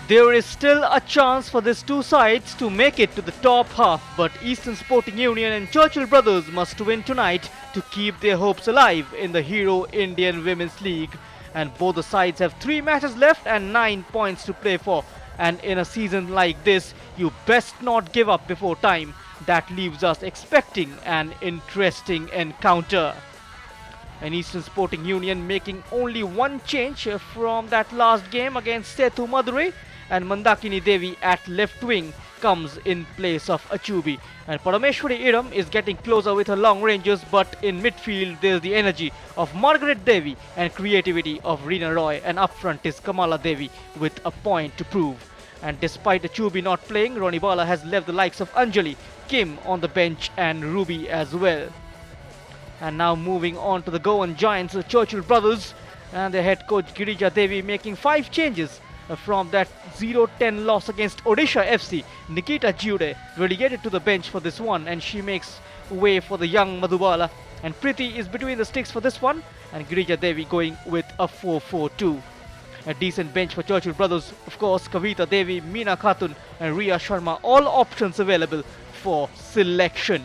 There is still a chance for these two sides to make it to the top half, but Eastern Sporting Union and Churchill Brothers must win tonight to keep their hopes alive in the Hero Indian Women's League. And both the sides have 3 matches left and 9 points to play for. And in a season like this, you best not give up before time. That leaves us expecting an interesting encounter. And Eastern Sporting Union making only one change from that last game against Sethu Madurai, and Mandakini Devi at left wing comes in place of Achubi. And Parameshwari Iram is getting closer with her long ranges, but in midfield there's the energy of Margaret Devi and creativity of Reena Roy, and up front is Kamala Devi with a point to prove. And despite Achubi not playing, Ronnie Bala has left the likes of Anjali, Kim on the bench and Ruby as well. And now moving on to the Goan Giants, the Churchill Brothers, and their head coach Girija Devi making 5 changes from that 0-10 loss against Odisha FC. Nikita Jude relegated to the bench for this one, and she makes way for the young Madhubala. And Priti is between the sticks for this one, and Girija Devi going with a 4-4-2. A decent bench for Churchill Brothers, of course. Kavita Devi, Meena Khatun and Riya Sharma, all options available for selection.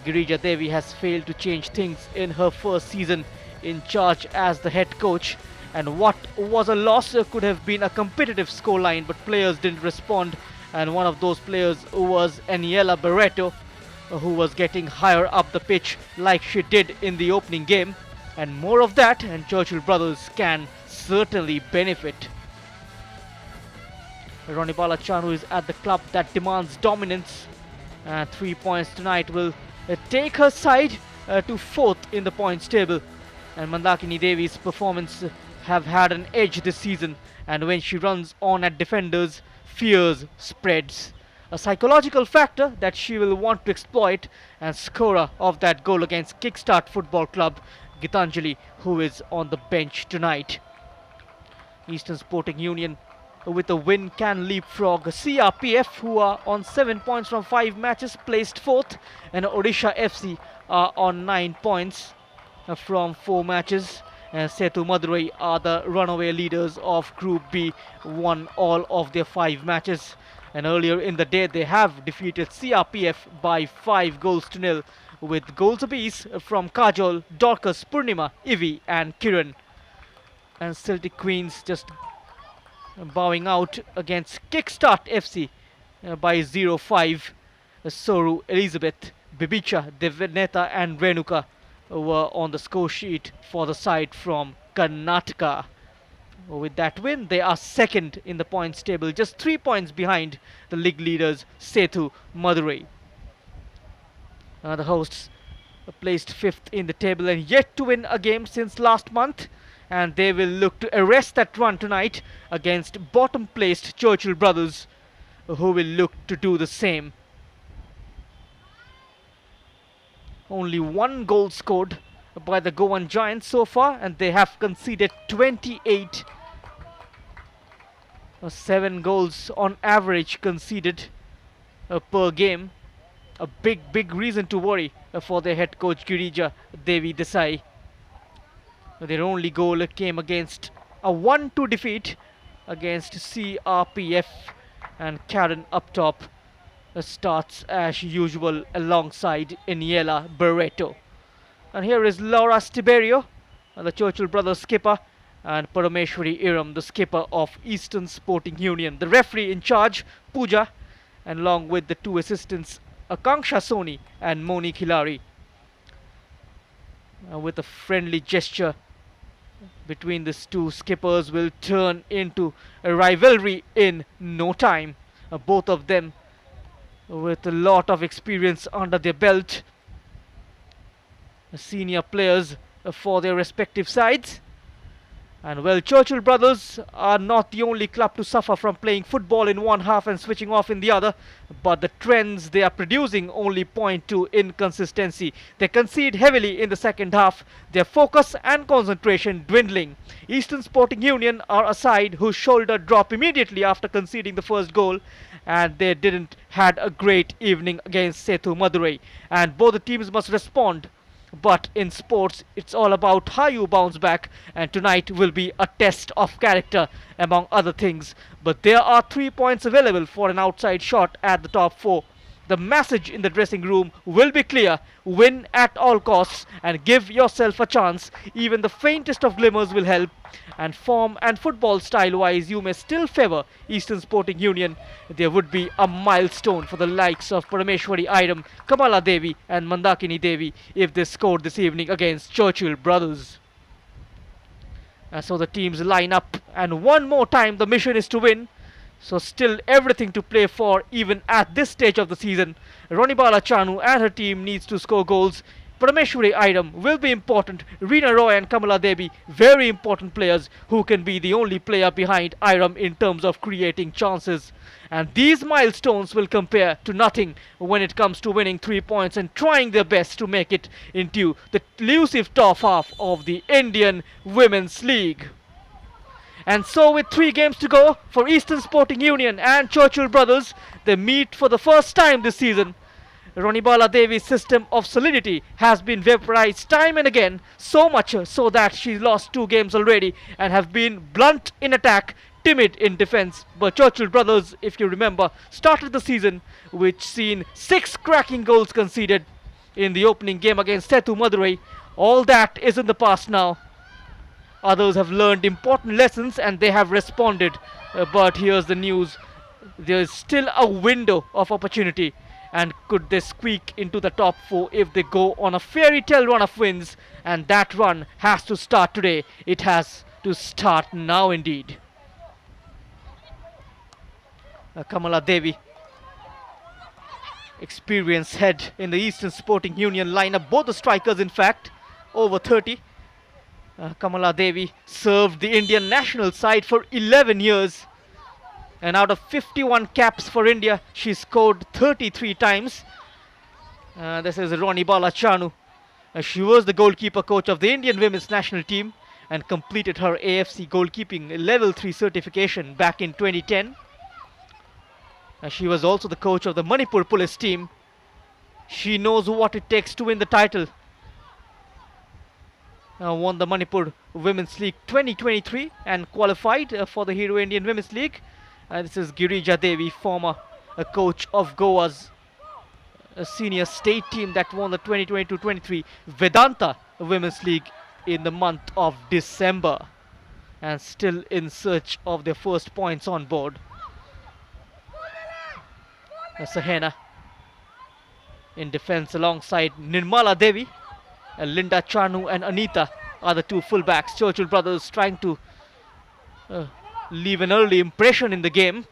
Girija Devi has failed to change things in her first season in charge as the head coach, and what was a loss could have been a competitive scoreline, but players didn't respond, and one of those players was Aniela Barreto, who was getting higher up the pitch like she did in the opening game. And more of that, and Churchill Brothers can certainly benefit. Ronnie Bala Chanu is at the club that demands dominance, and 3 points tonight will take her side to 4th in the points table. And Mandakini Devi's performance have had an edge this season, and when she runs on at defenders, fears spreads. A psychological factor that she will want to exploit, and scorer of that goal against Kickstart Football Club, Gitanjali, who is on the bench tonight. Eastern Sporting Union with a win can leapfrog CRPF, who are on 7 points from 5 matches, placed 4th, and Odisha FC are on 9 points from 4 matches. And Sethu Madurai are the runaway leaders of Group B, won all of their 5 matches. And earlier in the day they have defeated CRPF by 5 goals to nil, with goals apiece from Kajol, Dorcas, Purnima, Ivi and Kiran. And Celtic Queens just bowing out against Kickstart FC by 0-5. Soru, Elizabeth, Bibicha, Devaneta and Renuka were on the score sheet for the side from Karnataka. With that win, they are 2nd in the points table, just 3 points behind the league leaders Sethu Madurai. The hosts placed 5th in the table and yet to win a game since last month, and they will look to arrest that run tonight against bottom placed Churchill Brothers, who will look to do the same. Only 1 goal scored by the Goan Giants so far, and they have conceded 28. 7 goals on average conceded per game. A big reason to worry for their head coach Girija Devi Desai. Their only goal came against a 1-2 defeat against CRPF, and Karen up top starts as usual alongside Aniela Barreto. And here is Laura Stiberio, the Churchill Brothers skipper, and Parameshwari Iram, the skipper of Eastern Sporting Union. The referee in charge, Pooja, and along with the 2 assistants, Akanksha Soni and Monique Hilari. With a friendly gesture between these 2 skippers will turn into a rivalry in no time. Both of them with a lot of experience under their belt, senior players for their respective sides. And well, Churchill Brothers are not the only club to suffer from playing football in one half and switching off in the other, but the trends they are producing only point to inconsistency. They concede heavily in the second half, their focus and concentration dwindling. Eastern Sporting Union are a side whose shoulder drop immediately after conceding the first goal, and they didn't had a great evening against Sethu Madurai. And both the teams must respond But in sports, it's all about how you bounce back, and tonight will be a test of character, among other things. But there are 3 points available for an outside shot at the top four. The message in the dressing room will be clear: win at all costs and give yourself a chance. Even the faintest of glimmers will help. And form and football style wise, you may still favour Eastern Sporting Union. There would be a milestone for the likes of Parameshwari Iram, Kamala Devi, and Mandakini Devi if they scored this evening against Churchill brothers. So the teams line up, and one more time the mission is to win. So still everything to play for even at this stage of the season. Ronibala Chanu and her team needs to score goals. Parameshwari Item will be important. Reena Roy and Kamala Devi, very important players who can be the only player behind Iram in terms of creating chances. And these milestones will compare to nothing when it comes to winning 3 points and trying their best to make it into the elusive top half of the Indian Women's League. And so with 3 games to go for Eastern Sporting Union and Churchill brothers, they meet for the first time this season. Ronibala Devi's system of solidity has been vaporized time and again, so much so that she's lost 2 games already and have been blunt in attack, timid in defense. But Churchill brothers, if you remember, started the season which seen 6 cracking goals conceded in the opening game against Setu Madurai. All that is in the past now. Others have learned important lessons and they have responded. But here's the news. There is still a window of opportunity. And could they squeak into the top 4 if they go on a fairy tale run of wins? And that run has to start today. It has to start now indeed. Kamala Devi, experienced head in the Eastern Sporting Union lineup. Both the strikers, in fact, over 30. Kamala Devi served the Indian national side for 11 years. And out of 51 caps for India, she scored 33 times. This is Ronibala Chanu. She was the goalkeeper coach of the Indian women's national team and completed her AFC goalkeeping level 3 certification back in 2010. She was also the coach of the Manipur police team. She knows what it takes to win the title. Won the Manipur Women's League 2023 and qualified for the Hero Indian Women's League. This is Girija Devi, former coach of Goa's senior state team that won the 2022-23 Vedanta Women's League in the month of December, and still in search of their first points on board. Sahena in defense alongside Nirmala Devi. Linda Chanu and Anita are the 2 fullbacks. Churchill brothers trying to leave an early impression in the game.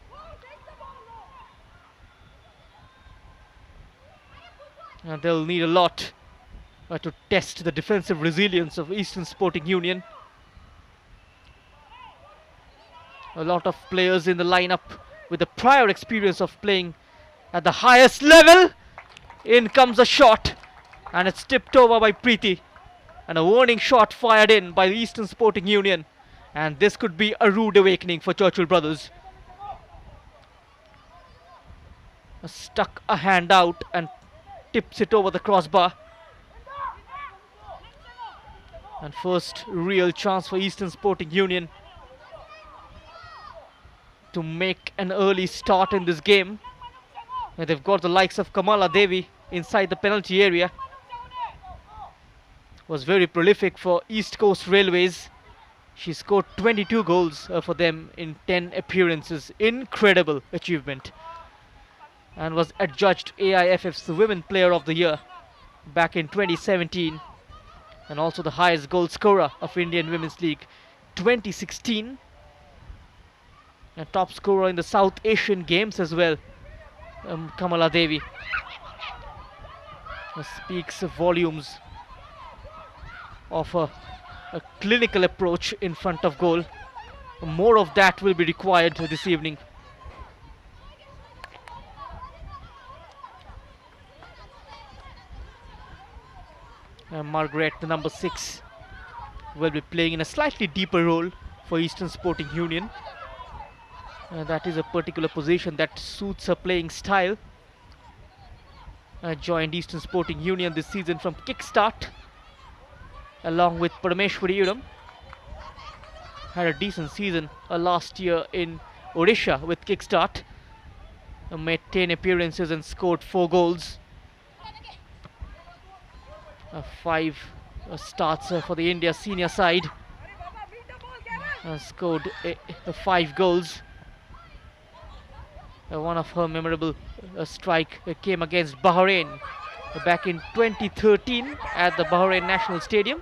And they'll need a lot to test the defensive resilience of Eastern Sporting Union. A lot of players in the lineup with the prior experience of playing at the highest level. In comes a shot, and it's tipped over by Preeti, and a warning shot fired in by the Eastern Sporting Union, and this could be a rude awakening for Churchill brothers. Stuck a hand out and tips it over the crossbar, and first real chance for Eastern Sporting Union to make an early start in this game. And they've got the likes of Kamala Devi inside the penalty area. Was very prolific for East Coast Railways. She scored 22 goals for them in 10 appearances. Incredible achievement. And was adjudged AIFF's Women Player of the Year back in 2017. And also the highest goal scorer of Indian Women's League 2016. And top scorer in the South Asian Games as well. Kamala Devi speaks volumes of a clinical approach in front of goal. More of that will be required this evening. Margaret, the number 6, will be playing in a slightly deeper role for Eastern Sporting Union. That is a particular position that suits her playing style. Joined Eastern Sporting Union this season from Kickstart along with Parameshwari Udam. Had a decent season last year in Odisha with Kickstart. Made 10 appearances and scored 4 goals. 5 starts for the India senior side. Scored 5 goals. One of her memorable strike came against Bahrain back in 2013 at the Bahrain National Stadium.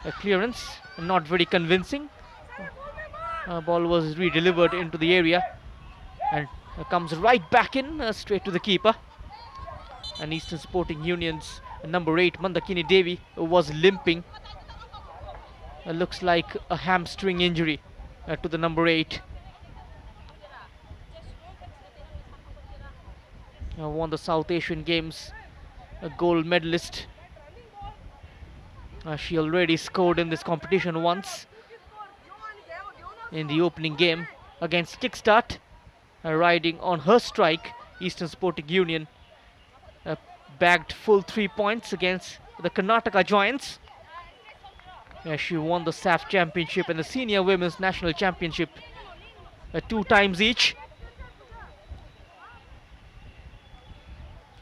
A clearance, not very convincing. Ball was re-delivered into the area and comes right back in, straight to the keeper. And Eastern Sporting Union's number 8, Mandakini Devi, was limping. Looks like a hamstring injury to the number 8. Won the South Asian Games, a gold medalist. She already scored in this competition once in the opening game against Kickstart. Riding on her strike, Eastern Sporting Union bagged full 3 points against the Karnataka Giants. She won the SAF Championship and the Senior Women's National Championship 2 times each.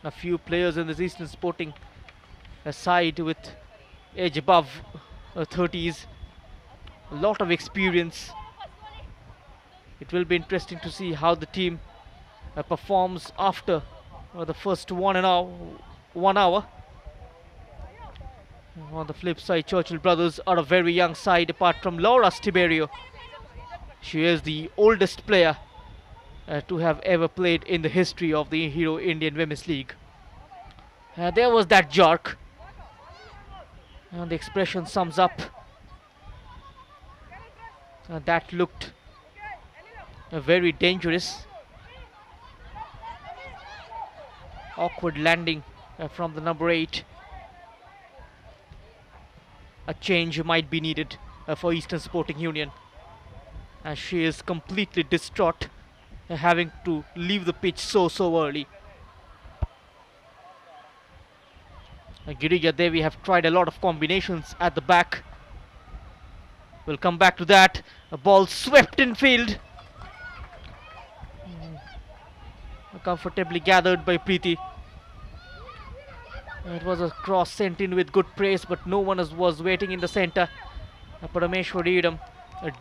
A few players in this Eastern Sporting side with age above 30s. A lot of experience. It will be interesting to see how the team performs after the first 1 hour. On the flip side, Churchill brothers are a very young side apart from Laura Stiberio. She is the oldest player to have ever played in the history of the Hero Indian Women's League. There was that jerk. And the expression sums up. That looked very dangerous. Awkward landing from the number 8. A change might be needed for Eastern Sporting Union, as she is completely distraught having to leave the pitch so early. Girija Devi have tried a lot of combinations at the back. We'll come back to that. A ball swept in field. Comfortably gathered by Preeti. It was a cross sent in with good pace, but no one was waiting in the center. Parameshwari Udam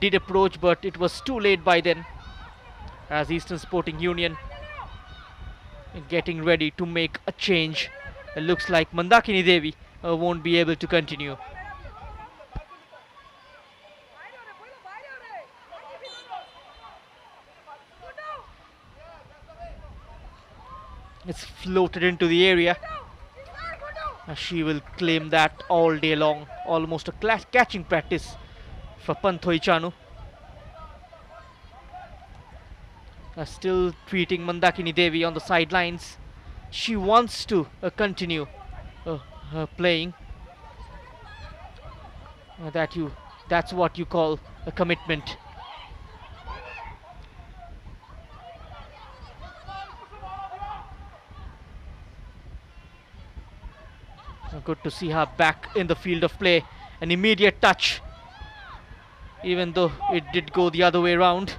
did approach, but it was too late by then, as Eastern Sporting Union getting ready to make a change. It looks like Mandakini Devi won't be able to continue. It's floated into the area. She will claim that all day long. Almost a catching practice for Panthoi Chanu. Still treating Mandakini Devi on the sidelines. She wants to continue playing. That's what you call a commitment. Good to see her back in the field of play. An immediate touch, even though it did go the other way around.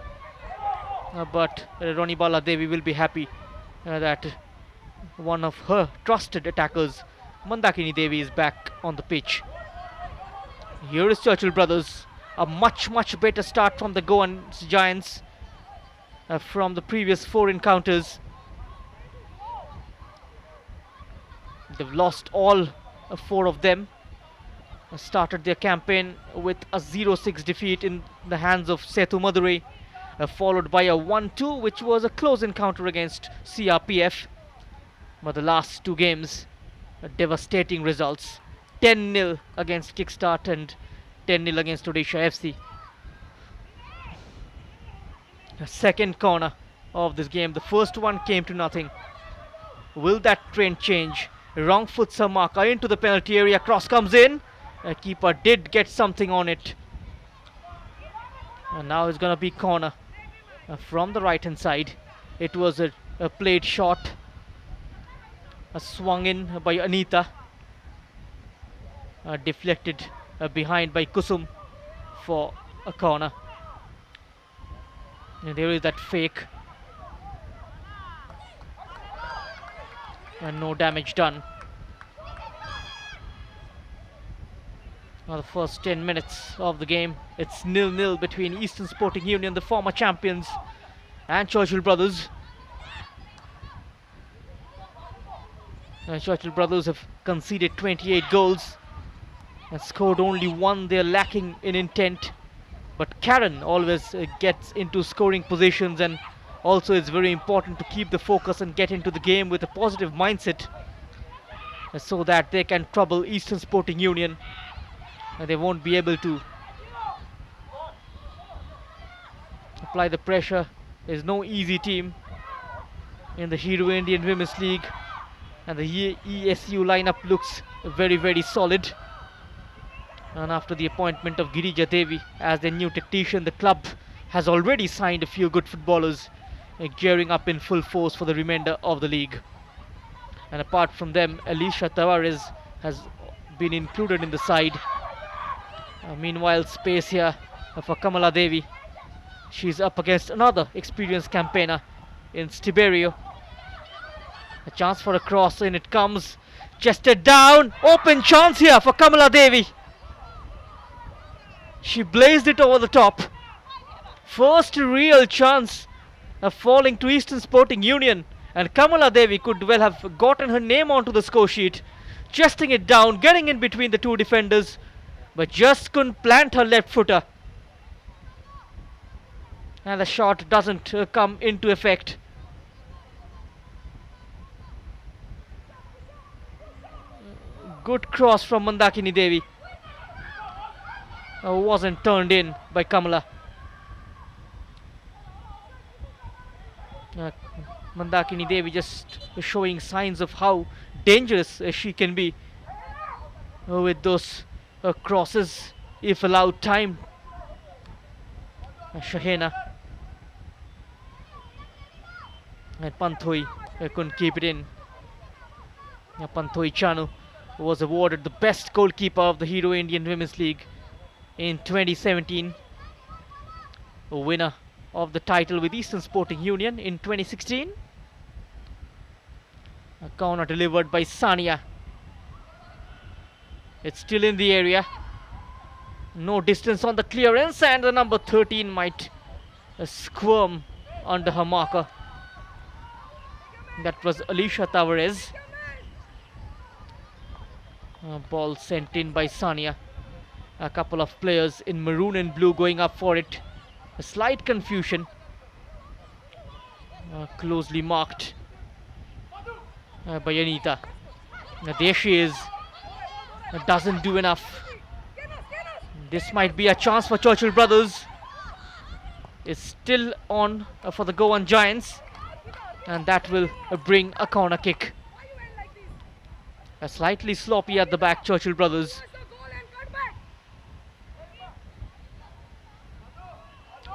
But Roni Bala Devi will be happy that one of her trusted attackers, Mandakini Devi, is back on the pitch. Here is Churchill brothers. A much better start from the Goan Giants from the previous 4 encounters. They've lost all 4 of them. Started their campaign with a 0-6 defeat in the hands of Setu Madurai, followed by a 1-2, which was a close encounter against CRPF. But the last 2 games, devastating results. 10-0 against Kickstart and 10-0 against Odisha FC. The second corner of this game. The first one came to nothing. Will that trend change? Wrong foot Samaka into the penalty area. Cross comes in. Keeper did get something on it. And now it's going to be corner from the right hand side. It was a played shot. Swung in by Anita. deflected behind by Kusum for a corner. And there is that fake. And no damage done. Now the first 10 minutes of the game, it's 0-0 between Eastern Sporting Union, the former champions, and Churchill Brothers. Churchill Brothers have conceded 28 goals and scored only one. They're lacking in intent, but Karen always gets into scoring positions, and also it's very important to keep the focus and get into the game with a positive mindset so that they can trouble Eastern Sporting Union. They won't be able to apply the pressure. There's no easy team in the Hero Indian Women's League, and the ESU lineup looks very, very solid. And after the appointment of Girija Devi as their new tactician, the club has already signed a few good footballers, gearing up in full force for the remainder of the league. And apart from them, Alicia Tavares has been included in the side. Meanwhile, space here for Kamala Devi. She's up against another experienced campaigner in Stiberio. A chance for a cross, and it comes. Chested down. Open chance here for Kamala Devi. She blazed it over the top. First real chance of falling to Eastern Sporting Union. And Kamala Devi could well have gotten her name onto the score sheet. Chesting it down, getting in between the two defenders, but just couldn't plant her left footer. And the shot doesn't come into effect. Good cross from Mandakini Devi. Wasn't turned in by Kamala. Mandakini Devi just showing signs of how dangerous she can be with those crosses if allowed time. Shahena and Panthoi couldn't keep it in. Panthoi Chanu was awarded the best goalkeeper of the Hero Indian Women's League in 2017, a winner of the title with Eastern Sporting Union in 2016. A corner delivered by Sania. It's still in the area. No distance on the clearance, and the number 13 might squirm under her marker. That was Alicia Tavares. Ball sent in by Sania. A couple of players in maroon and blue going up for it. A slight confusion. Closely marked by Anita. There she is. Doesn't do enough. This might be a chance for Churchill Brothers. It's still on for the Goan Giants, and that will bring a corner kick. Slightly sloppy at the back, Churchill Brothers.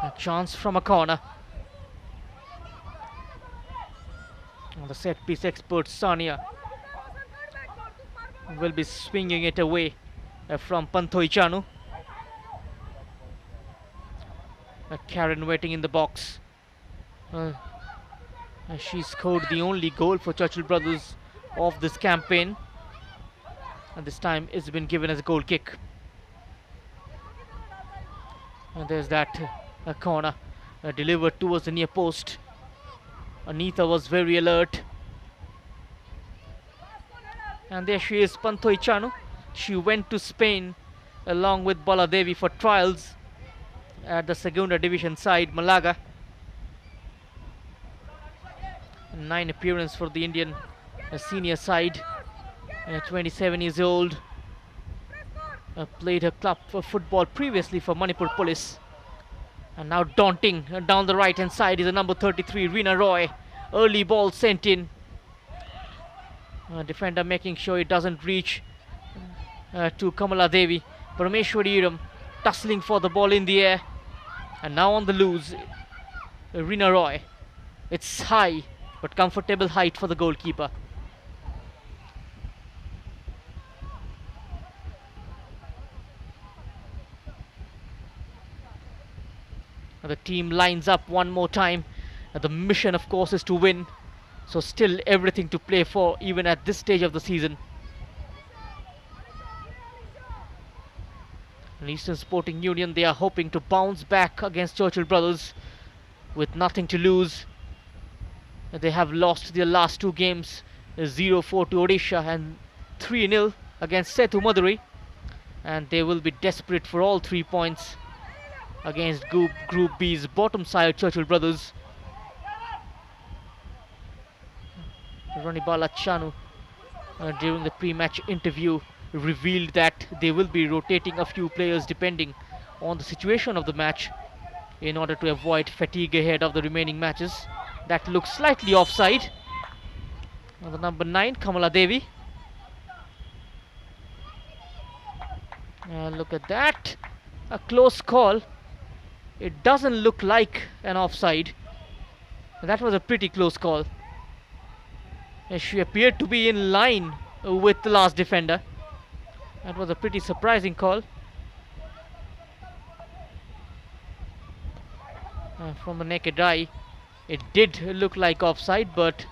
A chance from a corner. The set piece expert Sania will be swinging it away from Panthoi Chanu. Karen waiting in the box. She scored the only goal for Churchill Brothers of this campaign, and this time it's been given as a goal kick. And there's that corner delivered towards the near post. Anita was very alert. And there she is, Panthoi Chanu. She went to Spain along with Baladevi for trials at the Segunda Division side, Malaga. 9 appearances for the Indian senior side. 27 years old. Played her club for football previously for Manipur Police. And now daunting down the right hand side is the number 33, Reena Roy. Early ball sent in. Defender making sure it doesn't reach to Kamala Devi. Parameshwari Iram tussling for the ball in the air. And now on the loose, Reena Roy. It's high, but comfortable height for the goalkeeper. The team lines up one more time. The mission, of course, is to win. So still everything to play for, even at this stage of the season. And Eastern Sporting Union, they are hoping to bounce back against Churchill Brothers with nothing to lose. They have lost their last two games, 0-4 to Odisha and 3-0 against Setu Madurai. And they will be desperate for all 3 points against Group B's bottom side, Churchill Brothers. Ronibala Chanu, during the pre-match interview, revealed that they will be rotating a few players depending on the situation of the match in order to avoid fatigue ahead of the remaining matches. That looks slightly offside. The number 9, Kamala Devi. Look at that. A close call. It doesn't look like an offside. That was a pretty close call. She appeared to be in line with the last defender. That was a pretty surprising call. From the naked eye, it did look like offside, but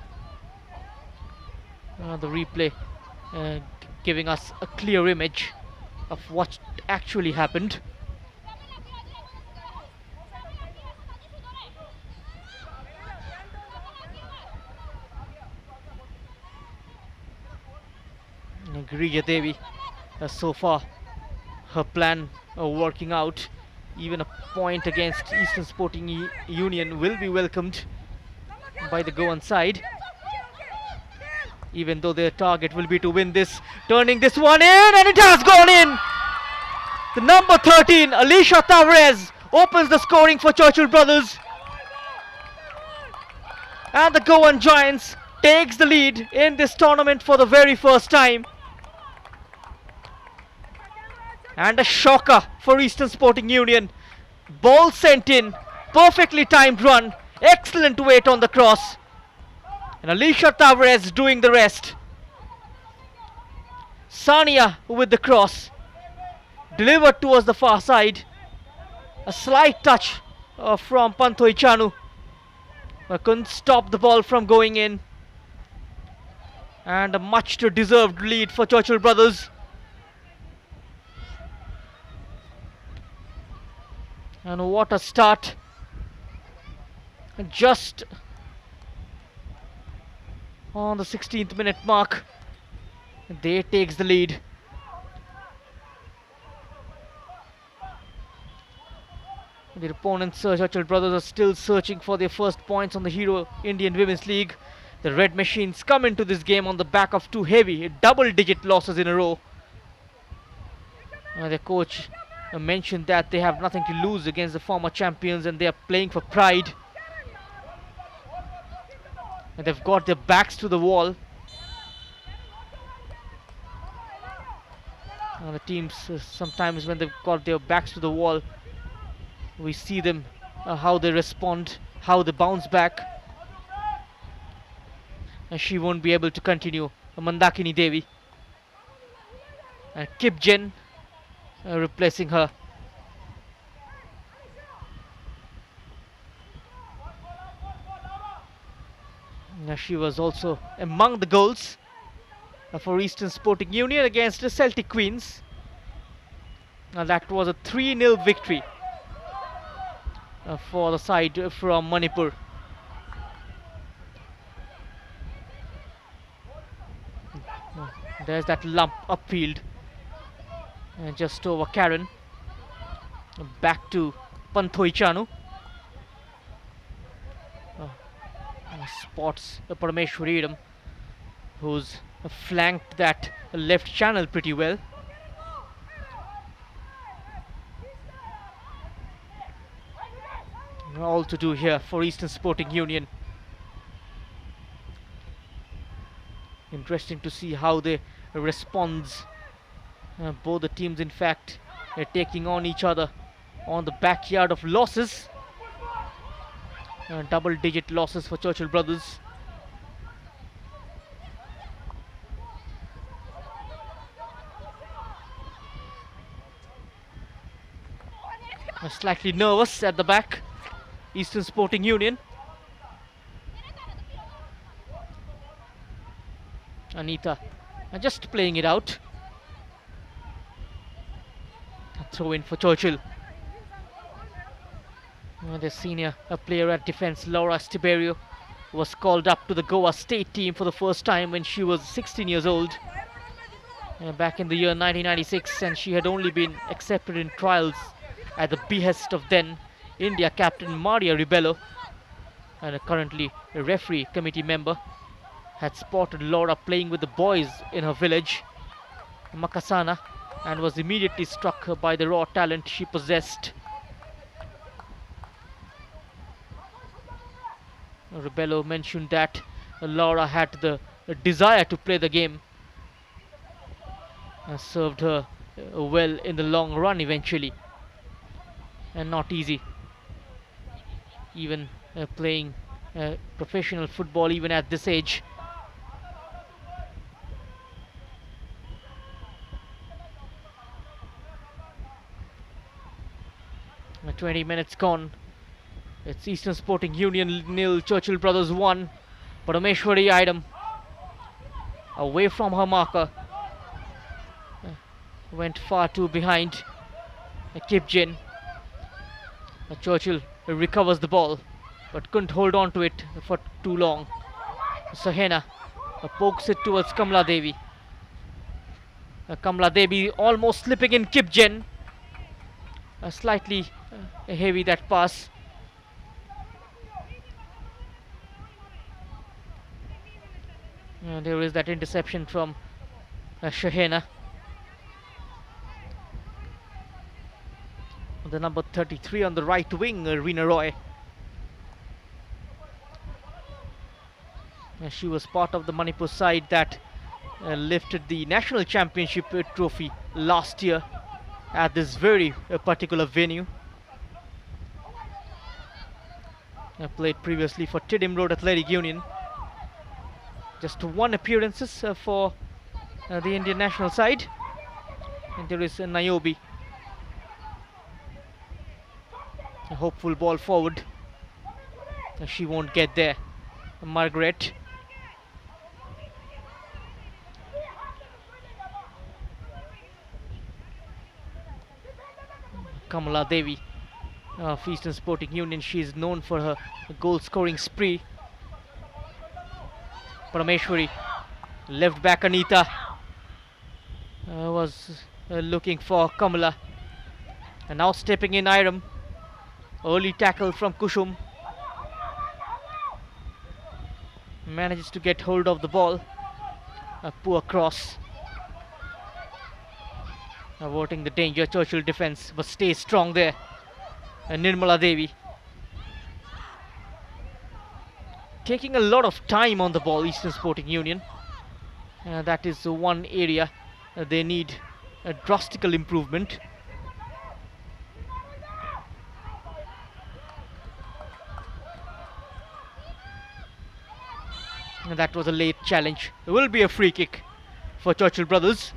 the replay giving us a clear image of what actually happened. Griya Devi, so far her plan working out. Even a point against Eastern Sporting Union will be welcomed by the Goan side, even though their target will be to win this. Turning this one in, and it has gone in. The number 13, Alicia Tavares, opens the scoring for Churchill Brothers, and the Goan Giants takes the lead in this tournament for the very first time. And a shocker for Eastern Sporting Union. Ball sent in, perfectly timed run, excellent weight on the cross, and Alicia Tavares doing the rest. Sania with the cross, delivered towards the far side. A slight touch from Panthoi Chanu, but couldn't stop the ball from going in. And a much deserved lead for Churchill Brothers. And what a start. Just on the 16th minute mark, they takes the lead. The opponents, Churchill Brothers, are still searching for their first points on the Hero Indian Women's League. The Red Machines come into this game on the back of two heavy double-digit losses in a row. Their coach mentioned that they have nothing to lose against the former champions and they are playing for pride. And they've got their backs to the wall. The teams, sometimes when they've got their backs to the wall, we see them, how they respond, how they bounce back. And she won't be able to continue. Mandakini Devi. And Kip Jen replacing her. She was also among the goals for Eastern Sporting Union against the Celtic Queens. That was a 3-0 victory for the side from Manipur. There's that lump upfield, just over Karen. Back to Panthoi Chanu. Spots Parameshwaridam, who's flanked that left channel pretty well. All to do here for Eastern Sporting Union. Interesting to see how they respond. Both the teams, in fact, are taking on each other on the backyard of losses. Double-digit losses for Churchill Brothers. Slightly nervous at the back. Eastern Sporting Union. Anita just playing it out. A throw in for Churchill. The senior player at defense, Laura Stiberio, was called up to the Goa state team for the first time when she was 16 years old. Back in the year 1996, and she had only been accepted in trials at the behest of then India captain Maria Ribello, and currently a referee committee member, had spotted Laura playing with the boys in her village, Makasana, and was immediately struck by the raw talent she possessed. Ribello mentioned that Laura had the desire to play the game, served her well in the long run eventually, and not easy even playing professional football even at this age. Uh, 20 minutes gone. It's Eastern Sporting Union 0, Churchill Brothers 1. Parameshwari item away from her marker, went far too behind. Kipjin. Churchill recovers the ball but couldn't hold on to it for too long. Sahena pokes it towards Kamla Devi. Kamla Devi almost slipping in Kipjen. Slightly heavy that pass. There is that interception from Shahena. The number 33 on the right wing, Reena Roy. She was part of the Manipur side that lifted the national championship trophy last year at this very particular venue. Played previously for Tiddim Road Athletic Union. Just one appearances for the Indian national side. And there is Niobe. A hopeful ball forward. She won't get there. Margaret. Kamala Devi of Eastern Sporting Union. She is known for her goal scoring spree. Parameshwari, left back Anita was looking for Kamala, and now stepping in Iram. Early tackle from Kushum. Manages to get hold of the ball. A poor cross. Averting the danger, Churchill defense, but stays strong there. And Nirmala Devi. Taking a lot of time on the ball, Eastern Sporting Union. That is one area they need a drastical improvement. And that was a late challenge. There will be a free kick for Churchill Brothers.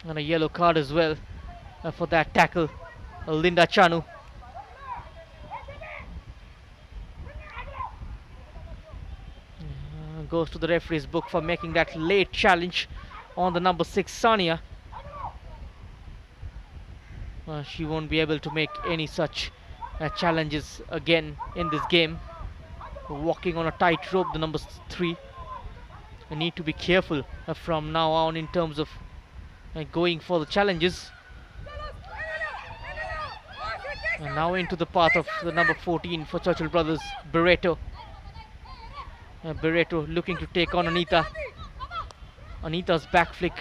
And a yellow card as well for that tackle. Linda Chanu. Goes to the referee's book for making that late challenge on the number 6 Sania. She won't be able to make any such challenges again in this game. Walking on a tight rope, the number 3. I need to be careful from now on in terms of going for the challenges. And now into the path of the number 14 for Churchill Brothers, Barreto. Barreto looking to take on Anita. Anita's back flick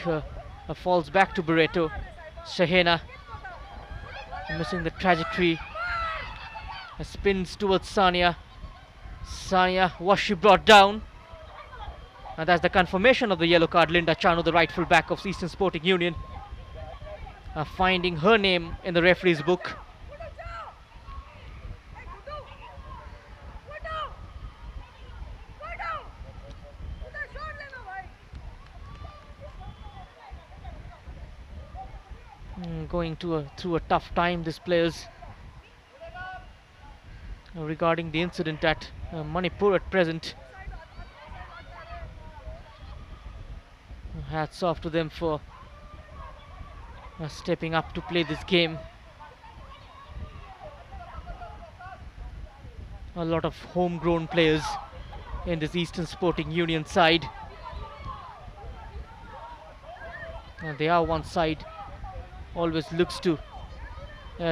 falls back to Barreto. Shahena missing the trajectory. Spins towards Sania. Sania, was she brought down? And that's the confirmation of the yellow card. Linda Chanu, the rightful back of Eastern Sporting Union, finding her name in the referee's book. going through a tough time, these players, regarding the incident at Manipur at present. Hats off to them for stepping up to play this game. A lot of homegrown players in this Eastern Sporting Union side. They are one side always looks to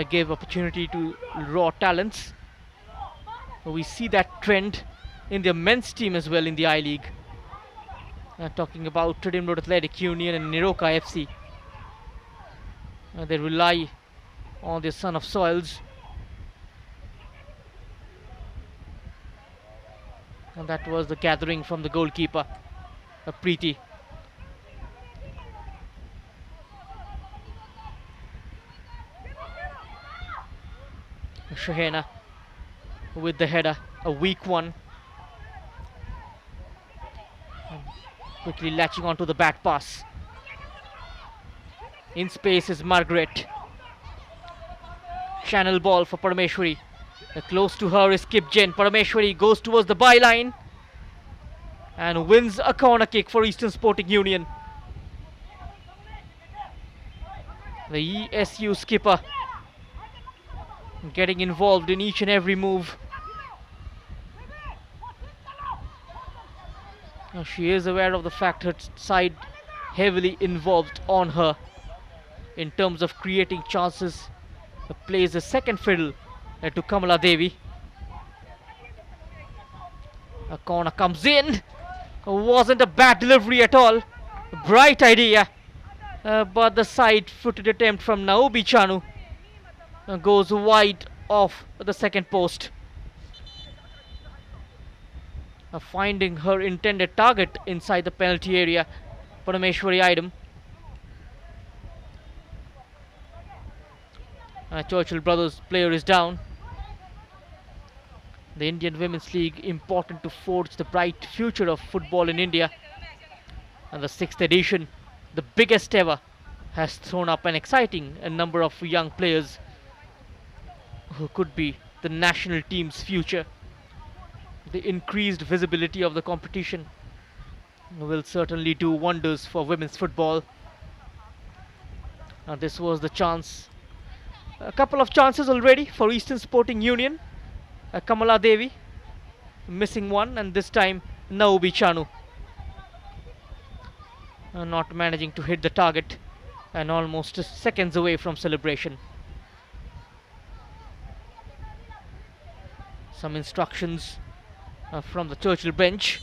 give opportunity to raw talents. We see that trend in their men's team as well in the I-League. Talking about Tridim Road Athletic Union and Niroka FC. They rely on their son of soils. And that was the gathering from the goalkeeper, Preeti. Shahena with the header, a weak one. Quickly latching onto the back pass. In space is Margaret. Channel ball for Parameshwari. Close to her is Kipjen. Parameshwari goes towards the byline and wins a corner kick for Eastern Sporting Union. The ESU skipper getting involved in each and every move. She is aware of the fact her side heavily involved on her in terms of creating chances. Plays a second fiddle to Kamala Devi. A corner comes in. Wasn't a bad delivery at all. Bright idea. But the side-footed attempt from Naobi Chanu goes wide off the second post. Finding her intended target inside the penalty area. Parameshwari Idam. Churchill Brothers player is down. The Indian Women's League, important to forge the bright future of football in India. And the 6th edition, the biggest ever, has thrown up an exciting number of young players who could be the national team's future. The increased visibility of the competition will certainly do wonders for women's football. This was the chance. A couple of chances already for Eastern Sporting Union. Kamala Devi missing one, and this time Naobi Chanu not managing to hit the target and almost seconds away from celebration. Some instructions from the Churchill bench.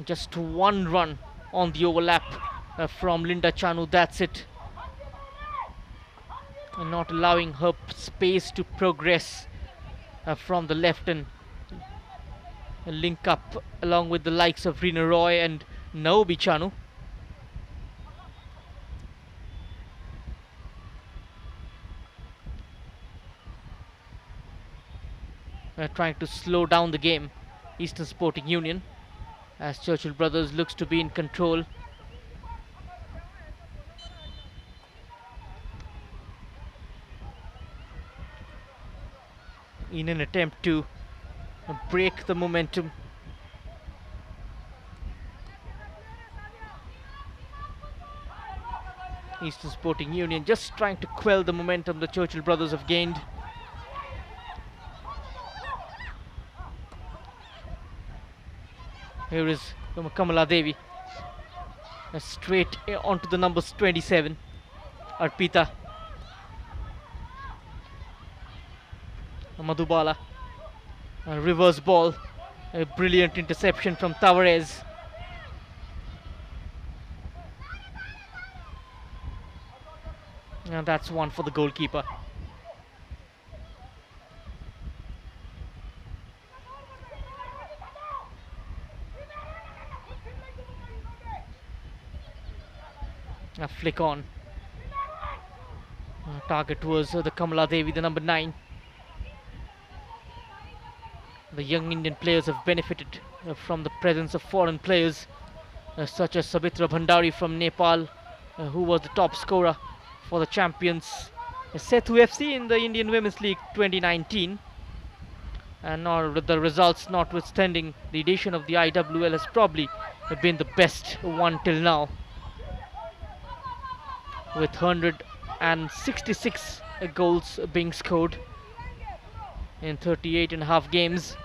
Just one run on the overlap from Linda Chanu, that's it. And not allowing her space to progress from the left and link up along with the likes of Rina Roy and Naobi Chanu. Trying to slow down the game, Eastern Sporting Union, as Churchill Brothers looks to be in control. In an attempt to break the momentum. Eastern Sporting Union just trying to quell the momentum the Churchill Brothers have gained. Here is Kamala Devi. Straight onto the numbers 27. Arpita. Madhubala. Reverse ball. A brilliant interception from Tavares. And that's one for the goalkeeper. A flick on Target was the Kamala Devi, the number 9. The young Indian players have benefited from the presence of foreign players such as Sabitra Bhandari from Nepal, who was the top scorer for the champions Sethu FC in the Indian Women's League 2019. And the results notwithstanding, the edition of the IWL has probably been the best one till now, with 166 goals being scored in 38 and a half games.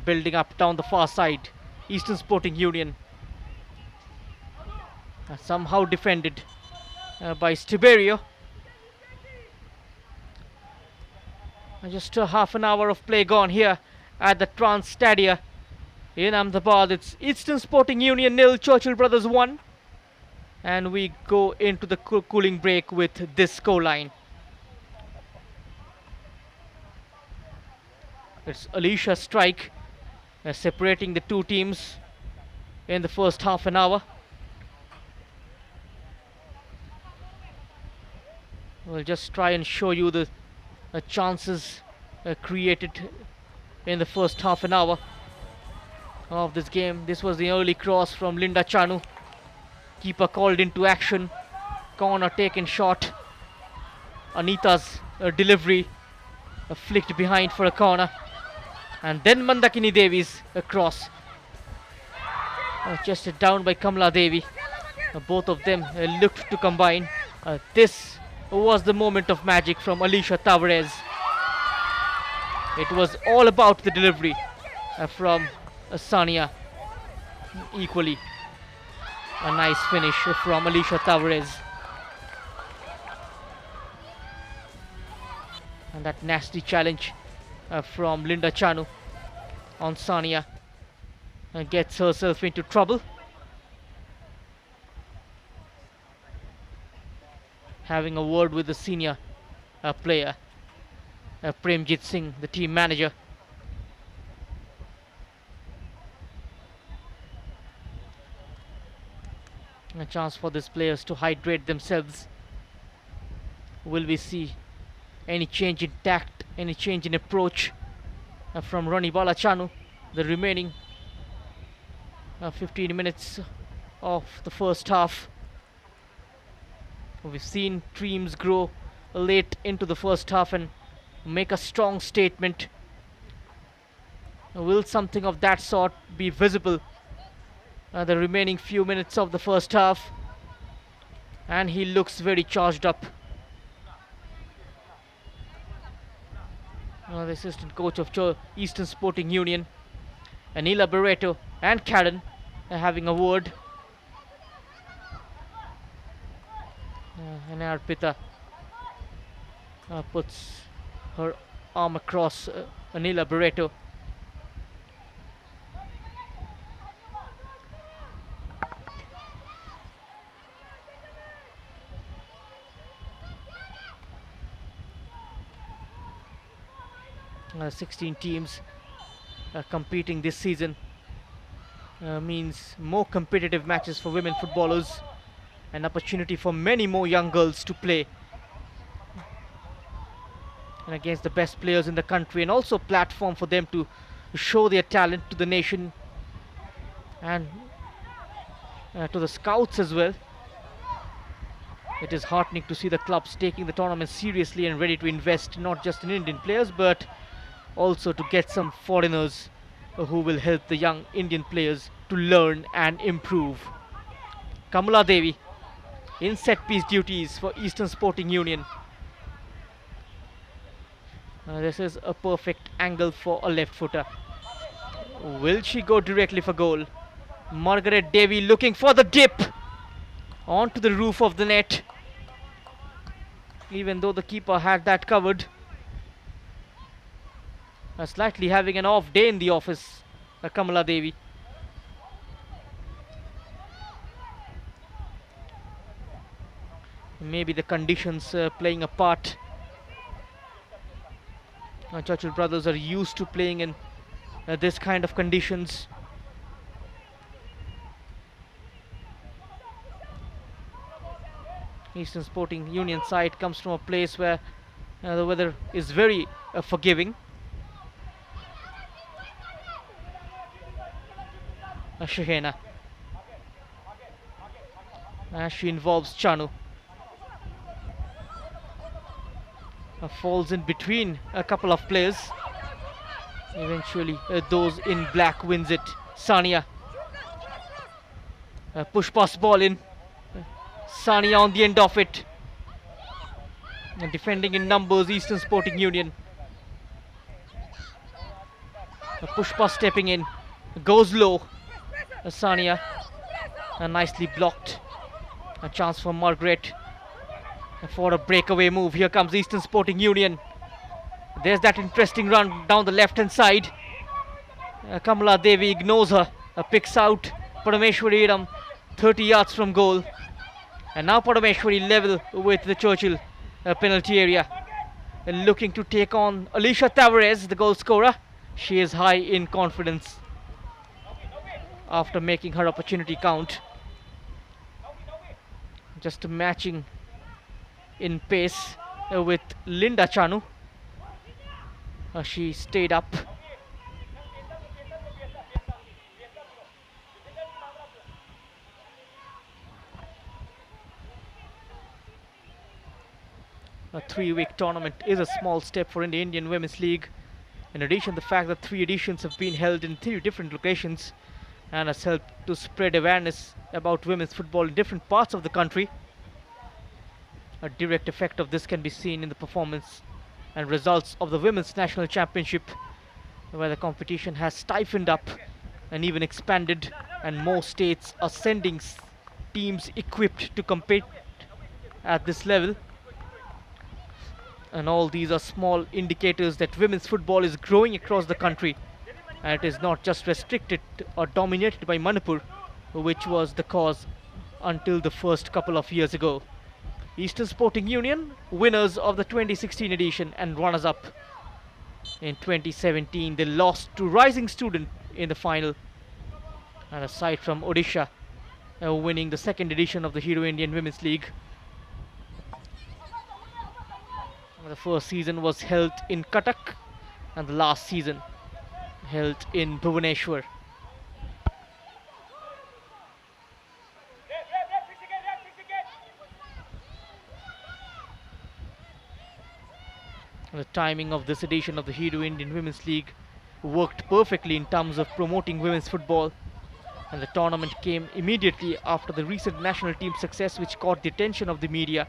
Building up down the far side, Eastern Sporting Union somehow defended by Stiberio. Just half an hour of play gone here at the Trans Stadia in Ahmedabad. It's Eastern Sporting Union 0, Churchill Brothers 1. And we go into the cooling break with this scoreline. It's Alicia's strike separating the two teams in the first half an hour. We'll just try and show you the chances created in the first half an hour of this game. This was the early cross from Linda Chanu. Keeper called into action. Corner taken shot. Anita's delivery flicked behind for a corner. And then Mandakini Devi's cross. Chested down by Kamala Devi. Both of them looked to combine. This was the moment of magic from Alicia Tavares. It was all about the delivery from Sania. Equally a nice finish from Alicia Tavares. And that nasty challenge from Linda Chanu on Sania gets herself into trouble. Having a word with the senior player, Premjit Singh, the team manager. A chance for these players to hydrate themselves. Will we see any change in tact, any change in approach from Rani Balachanu? The remaining 15 minutes of the first half. We've seen teams grow late into the first half and make a strong statement. Will something of that sort be visible the remaining few minutes of the first half? And he looks very charged up. The assistant coach of Eastern Sporting Union, Anila Barreto and Karen having a word. And Arpita puts her arm across Anila Barreto. Uh, 16 teams competing this season means more competitive matches for women footballers, an opportunity for many more young girls to play and against the best players in the country, and also a platform for them to show their talent to the nation and to the scouts as well. It is heartening to see the clubs taking the tournament seriously and ready to invest not just in Indian players but also to get some foreigners who will help the young Indian players to learn and improve. Kamala Devi in set piece duties for Eastern Sporting Union. This is a perfect angle for a left footer. Will she go directly for goal? Margaret Devi looking for the dip onto the roof of the net, even though the keeper had that covered. Slightly having an off day in the office, Kamala Devi. Maybe the conditions playing a part. Churchill Brothers are used to playing in this kind of conditions. Eastern Sporting Union side comes from a place where the weather is very forgiving. Shahena, she involves Chanu. Falls in between a couple of players. Eventually those in black wins it. Sania, push pass ball in. Sania on the end of it. And defending in numbers, Eastern Sporting Union. A push pass stepping in. Goes low. Sania. Nicely blocked. A chance for Margaret for a breakaway move. Here comes Eastern Sporting Union. There's that interesting run down the left hand side. Kamala Devi ignores her. Picks out Parameshwari Iram 30 yards from goal. And now Parameshwari level with the Churchill penalty area. Looking to take on Alicia Tavares, the goal scorer. She is high in confidence after making her opportunity count. Just matching in pace with Linda Chanu. She stayed up. A 3-week tournament is a small step for the Indian Women's League. In addition, the fact that 3 editions have been held in 3 different locations and has helped to spread awareness about women's football in different parts of the country. A direct effect of this can be seen in the performance and results of the Women's National Championship, where the competition has stiffened up and even expanded, and more states are sending teams equipped to compete at this level. And all these are small indicators that women's football is growing across the country, and it is not just restricted or dominated by Manipur, which was the cause until the first couple of years ago. Eastern Sporting Union, winners of the 2016 edition and runners-up in 2017. They lost to Rising Student in the final. And aside from Odisha winning the second edition of the Hero Indian Women's League. The first season was held in Cuttack and the last season held in Bhubaneswar. The timing of this edition of the Hero Indian Women's League worked perfectly in terms of promoting women's football, and the tournament came immediately after the recent national team success, which caught the attention of the media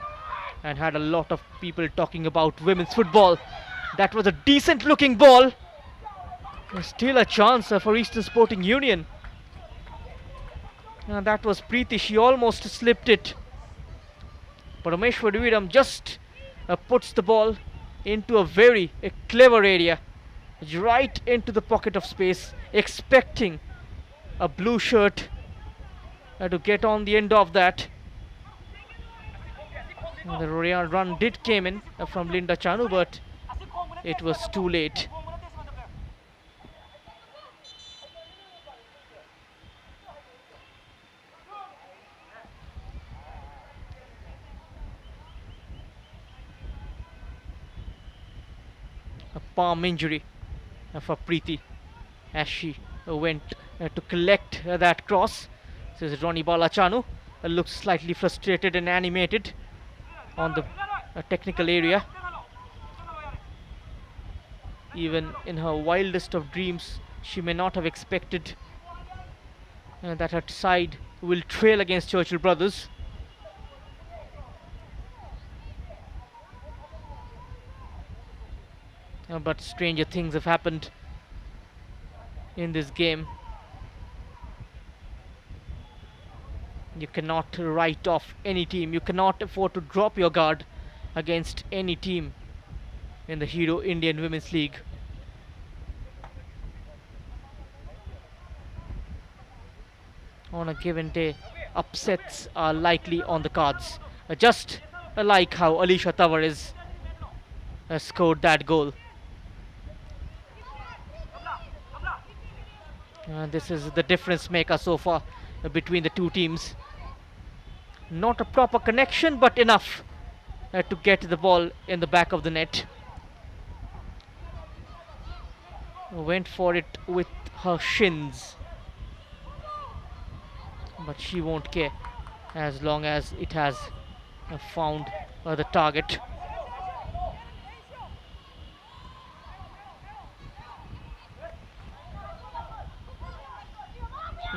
and had a lot of people talking about women's football. That was a decent looking ball. Still a chance for Eastern Sporting Union. And that was Preeti. She almost slipped it. Parameshwar Viram just puts the ball into a very clever area, right into the pocket of space, expecting a blue shirt to get on the end of that. The real run did came in from Linda Chanu, but it was too late. A palm injury for Preeti as she went to collect that cross. This is Ronnie Balachanu. Looks slightly frustrated and animated on the technical area. Even in her wildest of dreams, she may not have expected that her side will trail against Churchill Brothers. But stranger things have happened in this game. You cannot write off any team. You cannot afford to drop your guard against any team in the Hero Indian Women's League. On a given day, upsets are likely on the cards. Just like how Alicia Tavares scored that goal. This is the difference maker so far between the two teams. Not a proper connection, but enough to get the ball in the back of the net. Went for it with her shins, but she won't care as long as it has found the target.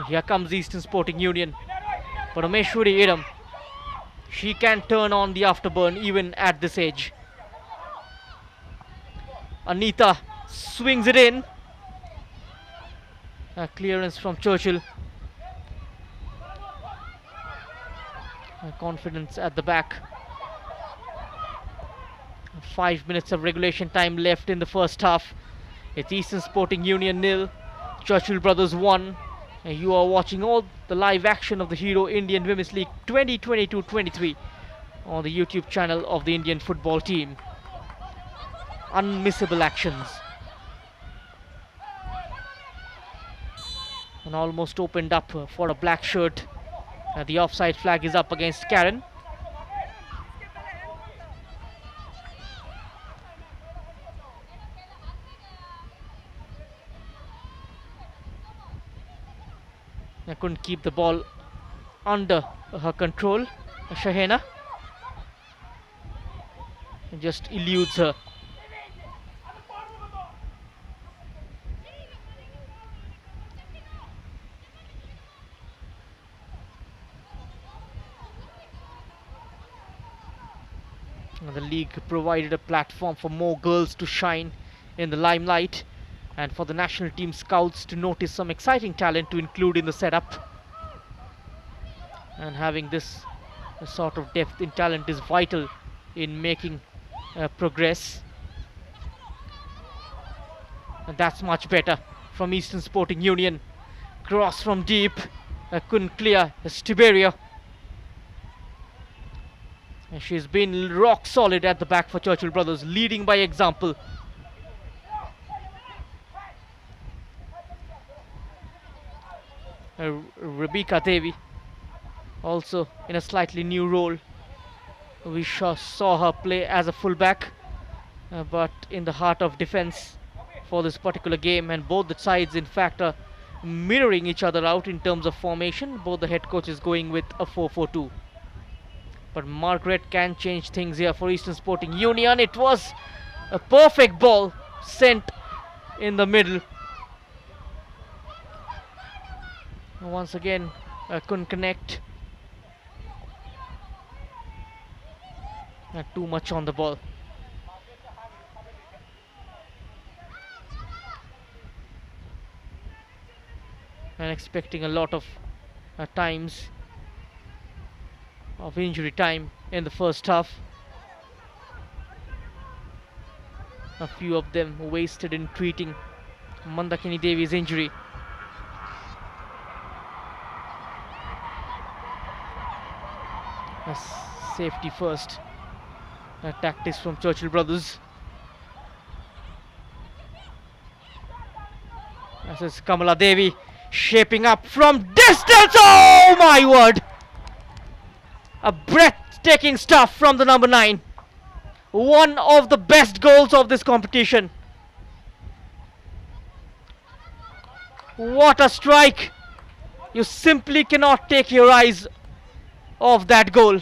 Here comes Eastern Sporting Union. Parameshwari Idam. She can turn on the afterburn even at this age. Anita swings it in. A clearance from Churchill. Confidence at the back. 5 minutes of regulation time left in the first half. It's Eastern Sporting Union 0, Churchill Brothers 1. And you are watching all the live action of the Hero Indian Women's League 2022-23 on the YouTube channel of the Indian football team. Unmissable actions. And almost opened up for a black shirt. The offside flag is up against Karen. I couldn't keep the ball under her control. Shahena just eludes her. The league provided a platform for more girls to shine in the limelight, and for the national team scouts to notice some exciting talent to include in the setup. And having this sort of depth in talent is vital in making progress. And that's much better from Eastern Sporting Union. Cross from deep, couldn't clear Stiberia. And she's been rock solid at the back for Churchill Brothers, leading by example. Rebecca Devi also in a slightly new role. We saw her play as a fullback, but in the heart of defense for this particular game, and both the sides in fact are mirroring each other out in terms of formation. Both the head coaches going with a 4-4-2. But Margaret can change things here for Eastern Sporting Union. It was a perfect ball sent in the middle. Once again, couldn't connect. Not too much on the ball. And expecting a lot of times of injury time in the first half. A few of them wasted in treating Mandakini Devi's injury. Safety first. Tactics from Churchill Brothers. This is Kamala Devi shaping up from distance. Oh my word! A breathtaking stuff from the number 9. One of the best goals of this competition. What a strike! You simply cannot take your eyes off that goal.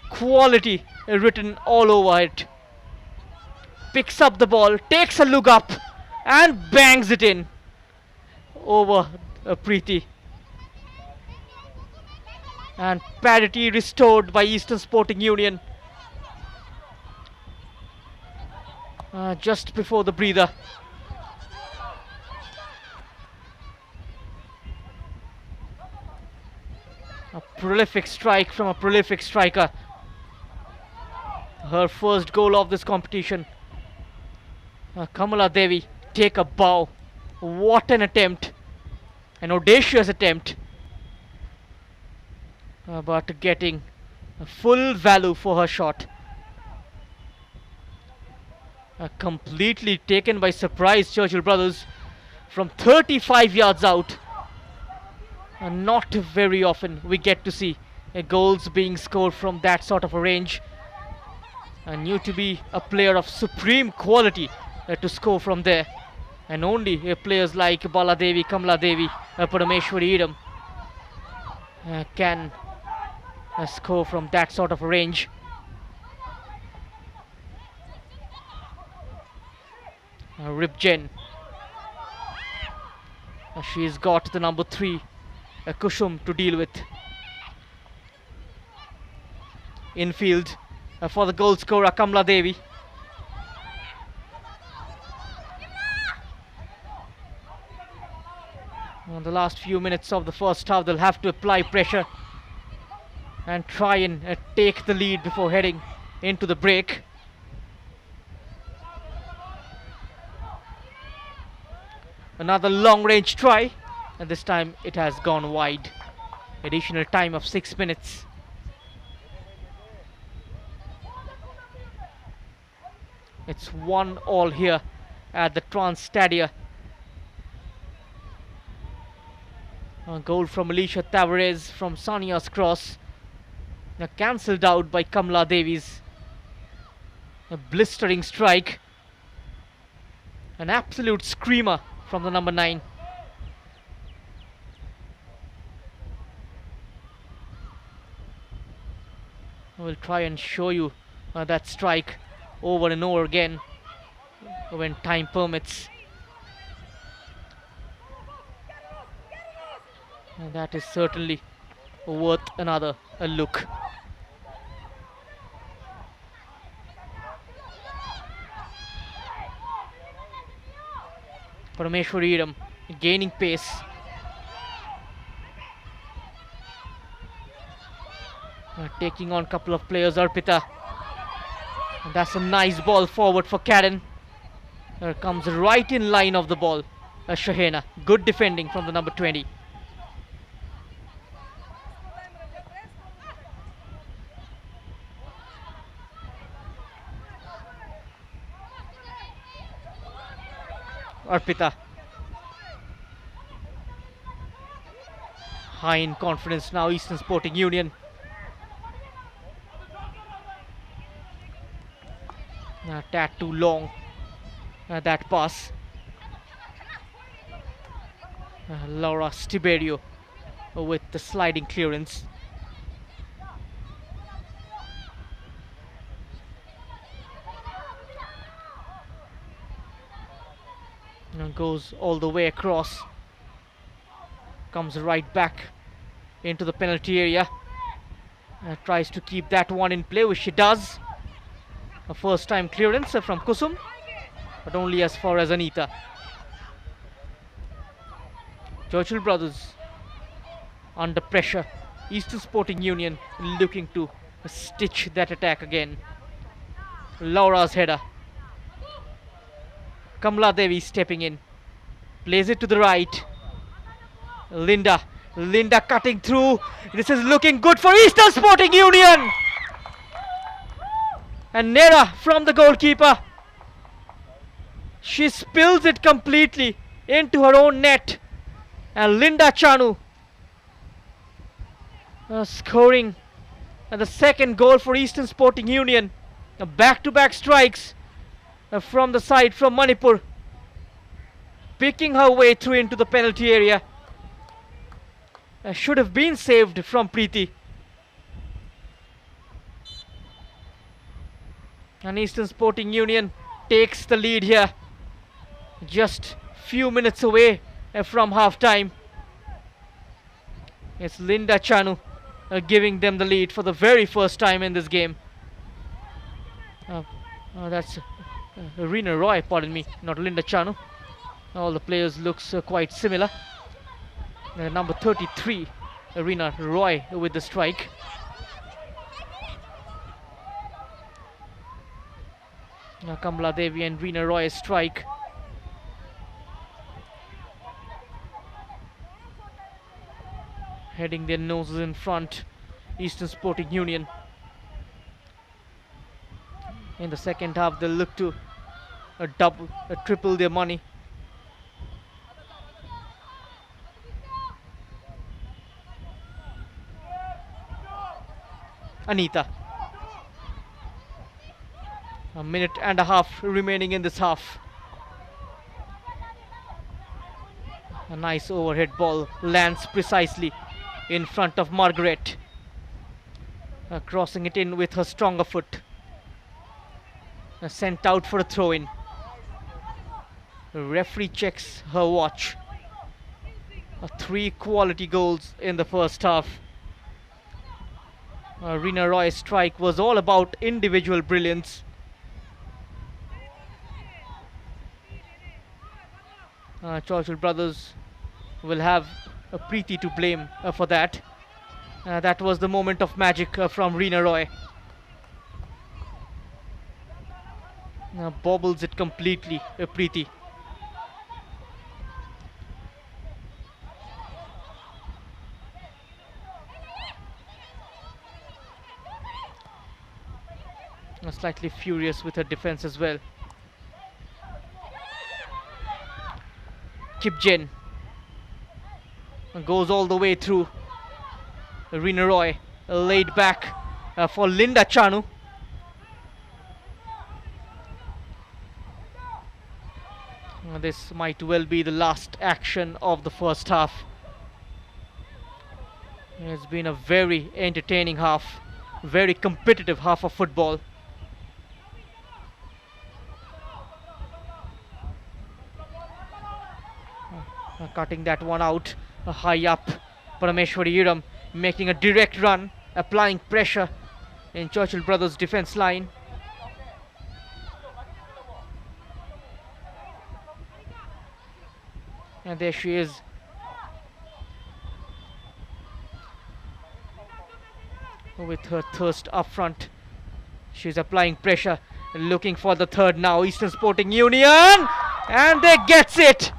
Quality written all over it. Picks up the ball, takes a look up, and bangs it in over Preeti. And parity restored by Eastern Sporting Union. Just before the breather. A prolific strike from a prolific striker. Her first goal of this competition. Kamala Devi, take a bow. What an attempt. An audacious attempt. But getting full value for her shot. Completely taken by surprise, Churchill brothers, from 35 yards out. Not very often we get to see goals being scored from that sort of a range. Knew to be a player of supreme quality to score from there. And only players like Baladevi, Kamaladevi, Parameshwari Idam can score from that sort of a range. Ripjen. She's got the number 3, Kushum, to deal with. Infield for the goal scorer, Kamaladevi. In the last few minutes of the first half, they'll have to apply pressure and try and take the lead before heading into the break. Another long range try, and this time it has gone wide. Additional time of 6 minutes. It's 1-1 here at the Trans Stadia. A goal from Alicia Tavares from Sania's cross. Now cancelled out by Kamaladevi's a blistering strike. An absolute screamer from the number 9. We'll try and show you that strike over and over again when time permits. And that is certainly worth another look. Parameshwari Idam gaining pace. Taking on a couple of players, Arpita. And that's a nice ball forward for Karen. There comes right in line of the ball, Shahena. Good defending from the number 20. Arpita. High in confidence now, Eastern Sporting Union. Tad too long, that pass. Laura Stiberio with the sliding clearance. And goes all the way across. Comes right back into the penalty area. Tries to keep that one in play, which she does. A first time clearance from Kusum, but only as far as Anita. Churchill brothers under pressure. Eastern Sporting Union looking to stitch that attack again. Laura's header. Kamaladevi stepping in. Plays it to the right. Linda cutting through. This is looking good for Eastern Sporting Union. And Nera from the goalkeeper. She spills it completely into her own net. And Linda Chanu scoring the second goal for Eastern Sporting Union. Back-to-back strikes from the side from Manipur. Picking her way through into the penalty area. Should have been saved from Preeti. And Eastern Sporting Union takes the lead here. Just few minutes away from half time. It's Linda Chanu giving them the lead for the very first time in this game. That's Reena Roy, pardon me, not Linda Chanu. All the players looks quite similar. Number 33, Reena Roy with the strike. Kamaladevi and Reena Roy strike. Heading their noses in front, Eastern Sporting Union. In the second half, they'll look to triple their money. Anita. A minute and a half remaining in this half. A nice overhead ball lands precisely in front of Margaret, crossing it in with her stronger foot. Sent out for a throw in. The referee checks her watch. Three quality goals in the first half. Rina Roy's strike was all about individual brilliance. Churchill brothers will have a Preeti to blame for that. That was the moment of magic from Rina Roy. Bobbles it completely, Preeti. Slightly furious with her defense as well. Kipjen goes all the way through. Rina Roy laid back for Linda Chanu. This might well be the last action of the first half. It's been a very entertaining half, very competitive half of football. Cutting that one out, high up. Parameshwari Iram making a direct run, applying pressure in Churchill Brothers' defense line. And there she is. With her thirst up front. She's applying pressure, looking for the third now. Eastern Sporting Union! And they gets it!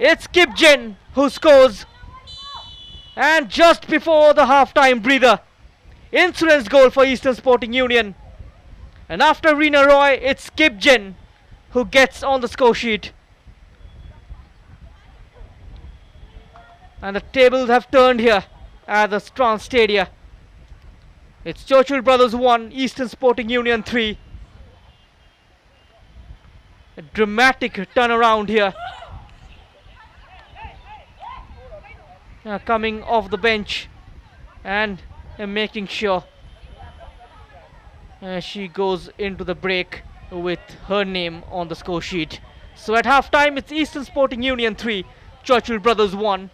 It's Kipjen who scores. And just before the half-time breather, insurance goal for Eastern Sporting Union. And after Rina Roy, it's Kipjen who gets on the score sheet. And the tables have turned here at the Strand Stadia. It's Churchill Brothers 1, Eastern Sporting Union 3. A dramatic turnaround here. Coming off the bench and making sure she goes into the break with her name on the score sheet. So at half time, it's Eastern Sporting Union 3, Churchill Brothers 1.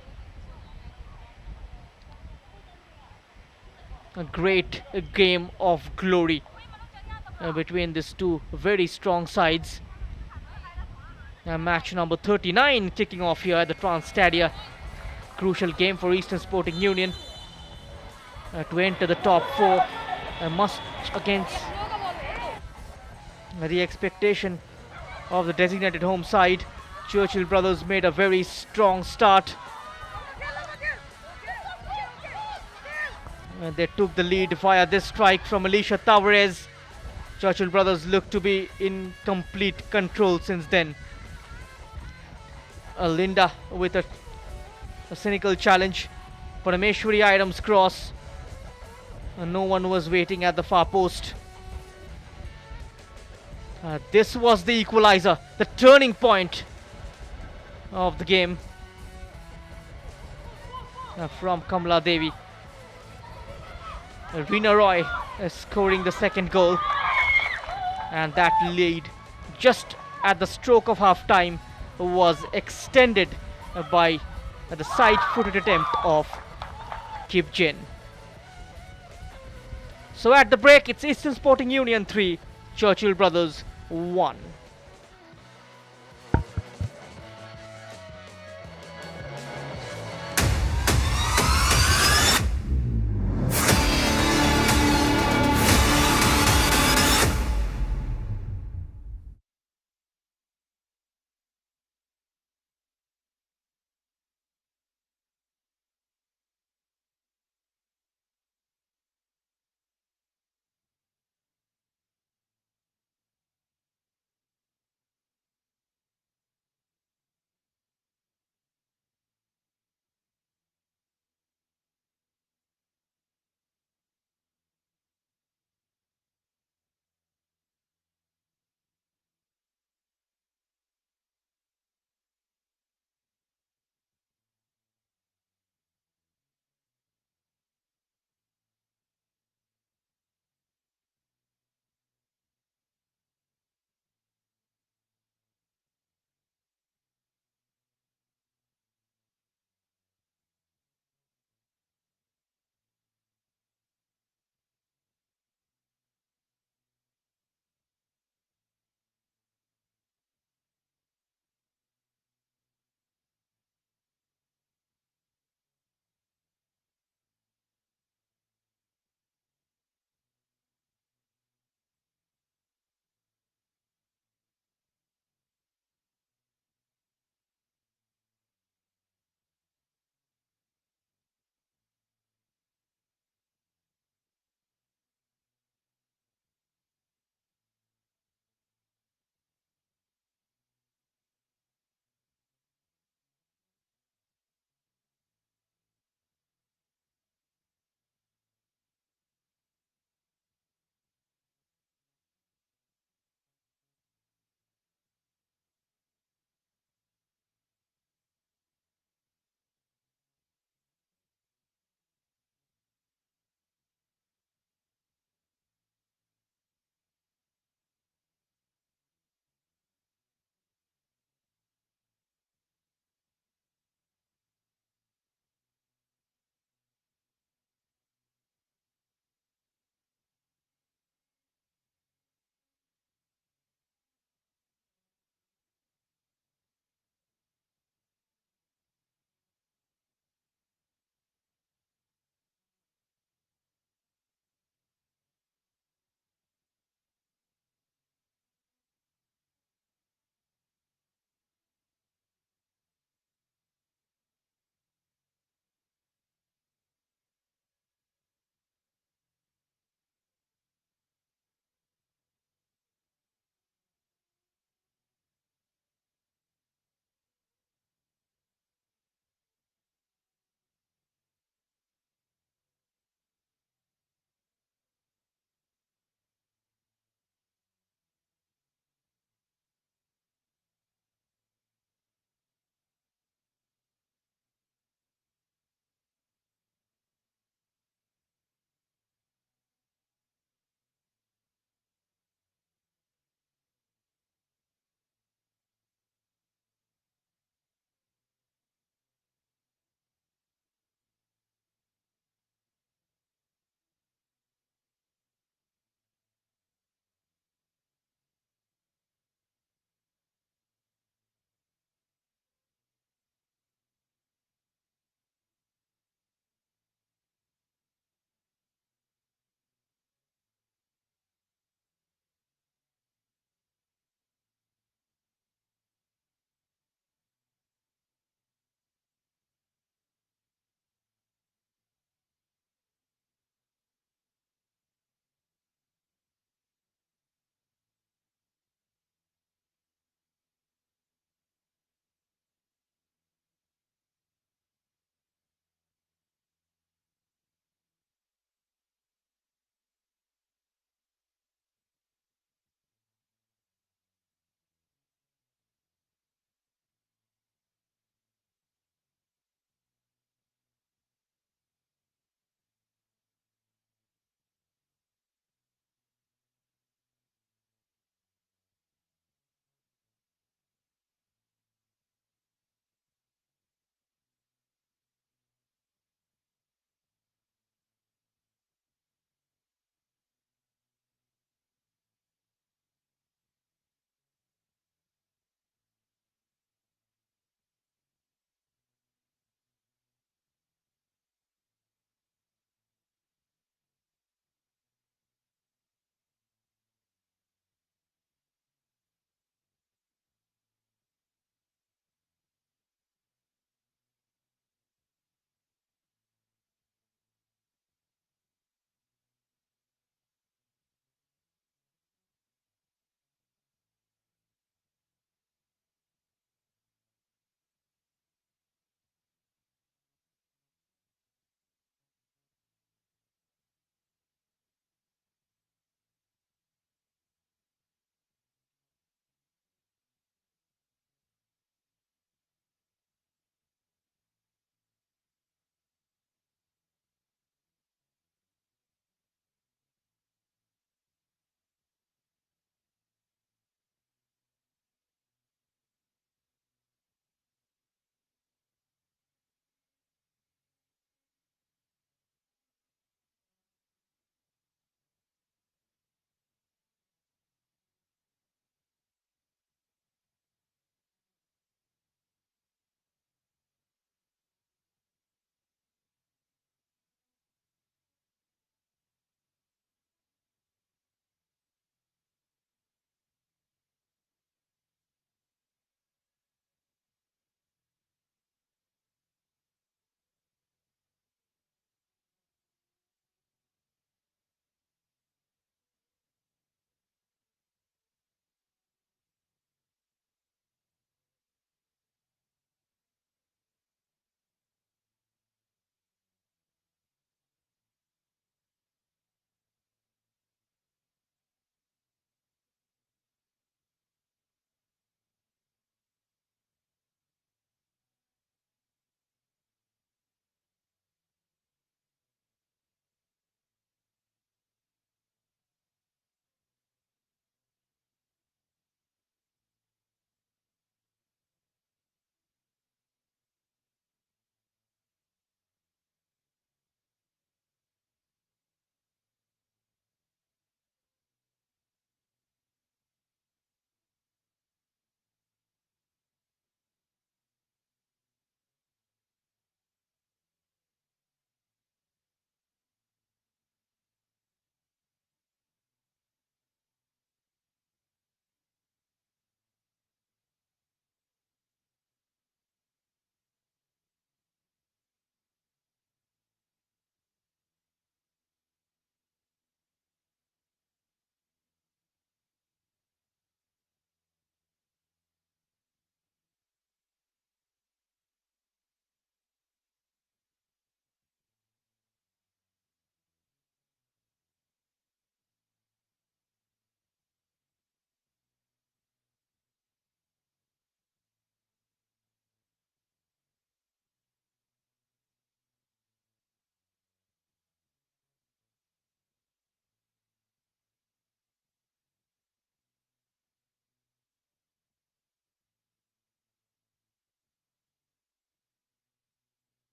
A great game of glory between these two very strong sides. Match number 39 kicking off here at the Trans Stadia. Crucial game for Eastern Sporting Union to enter the top four. Must against the expectation of the designated home side. Churchill Brothers made a very strong start. They took the lead via this strike from Alicia Tavares. Churchill Brothers look to be in complete control since then. Linda with a cynical challenge. Parameshwari Iram's cross. No one was waiting at the far post. This was the equalizer, the turning point of the game from Kamala Devi. Rina Roy scoring the second goal, and that lead just at the stroke of half time was extended by the side-footed attempt of Kipjen. So at the break, it's Eastern Sporting Union 3, Churchill Brothers 1.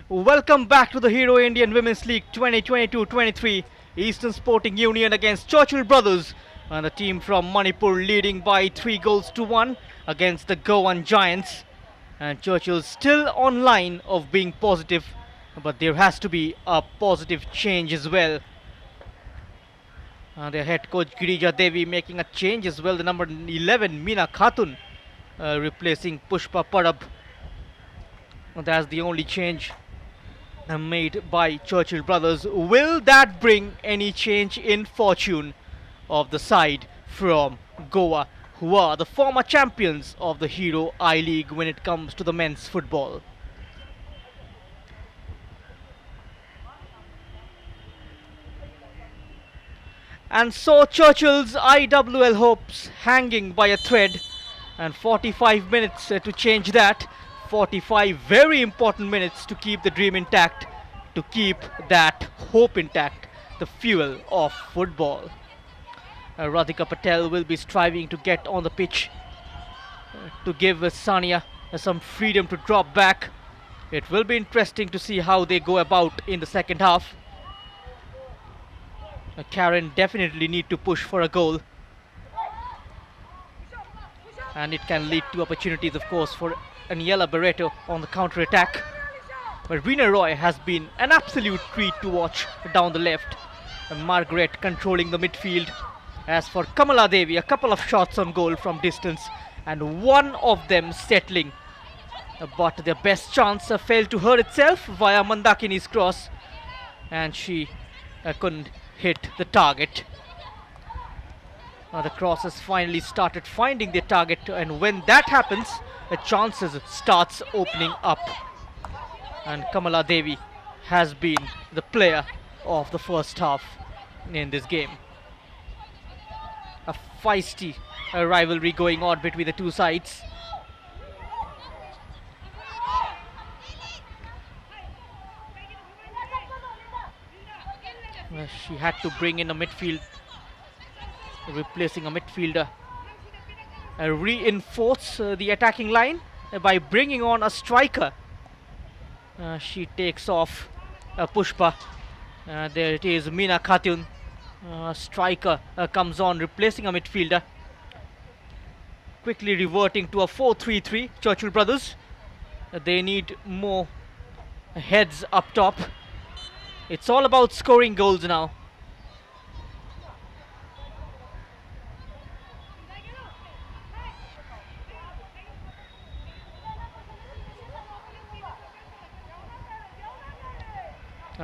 Welcome back to the Hero Indian Women's League 2022-23. Eastern Sporting Union against Churchill Brothers, and the team from Manipur leading by 3 goals to 1 against the Goan Giants. And Churchill still on line of being positive, but there has to be a positive change as well. Their head coach Girija Devi making a change as well. The number 11 Meena Khatun replacing Pushpa Parab. That's the only change made by Churchill Brothers. Will that bring any change in fortune of the side from Goa, who are the former champions of the Hero I-League when it comes to the men's football? And so Churchill's IWL hopes hanging by a thread, and 45 minutes to change that. 45 very important minutes to keep the dream intact, to keep that hope intact, the fuel of football. Radhika Patel will be striving to get on the pitch to give Sania some freedom to drop back. It will be interesting to see how they go about in the second half. Karen definitely need to push for a goal, and it can lead to opportunities, of course, for Aniela Barreto on the counter-attack. But Reena Roy has been an absolute treat to watch down the left. And Margaret controlling the midfield. As for Kamala Devi, a couple of shots on goal from distance, and one of them settling. But their best chance failed to her itself via Mandakini's cross, and she couldn't hit the target. The crosses finally started finding their target, and when that happens, the chances starts opening up. And Kamala Devi has been the player of the first half in this game. A feisty rivalry going on between the two sides. She had to bring in a midfield, replacing a midfielder, reinforce the attacking line by bringing on a striker. She takes off Pushpa. There it is, Meena Khatun. Striker comes on, replacing a midfielder. Quickly reverting to a 4-3-3. Churchill Brothers. They need more heads up top. It's all about scoring goals now.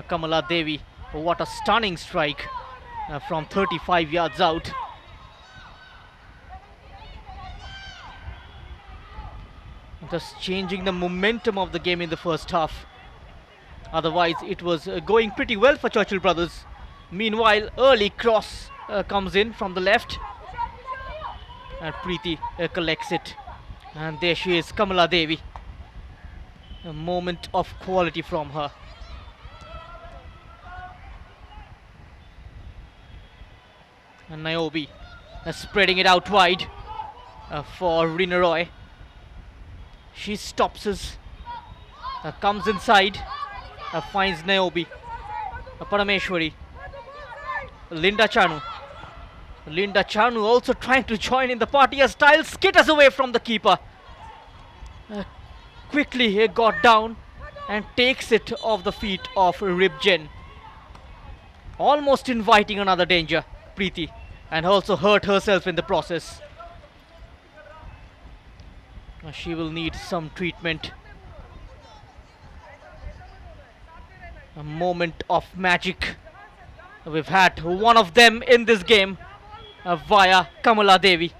Kamala Devi, what a stunning strike from 35 yards out. Just changing the momentum of the game in the first half. Otherwise, it was going pretty well for Churchill Brothers. Meanwhile, early cross comes in from the left, and Preeti collects it. And there she is, Kamala Devi. A moment of quality from her. And Niobe spreading it out wide for Reena Roy. She stops us, comes inside, finds Niobe, Parameshwari, Linda Chanu. Linda Chanu also trying to join in the party. A style skitters away from the keeper. Quickly he got down and takes it off the feet of Ribjen. Almost inviting another danger, Preeti, and also hurt herself in the process. She will need some treatment. A moment of magic. We've had one of them in this game via Kamala Devi.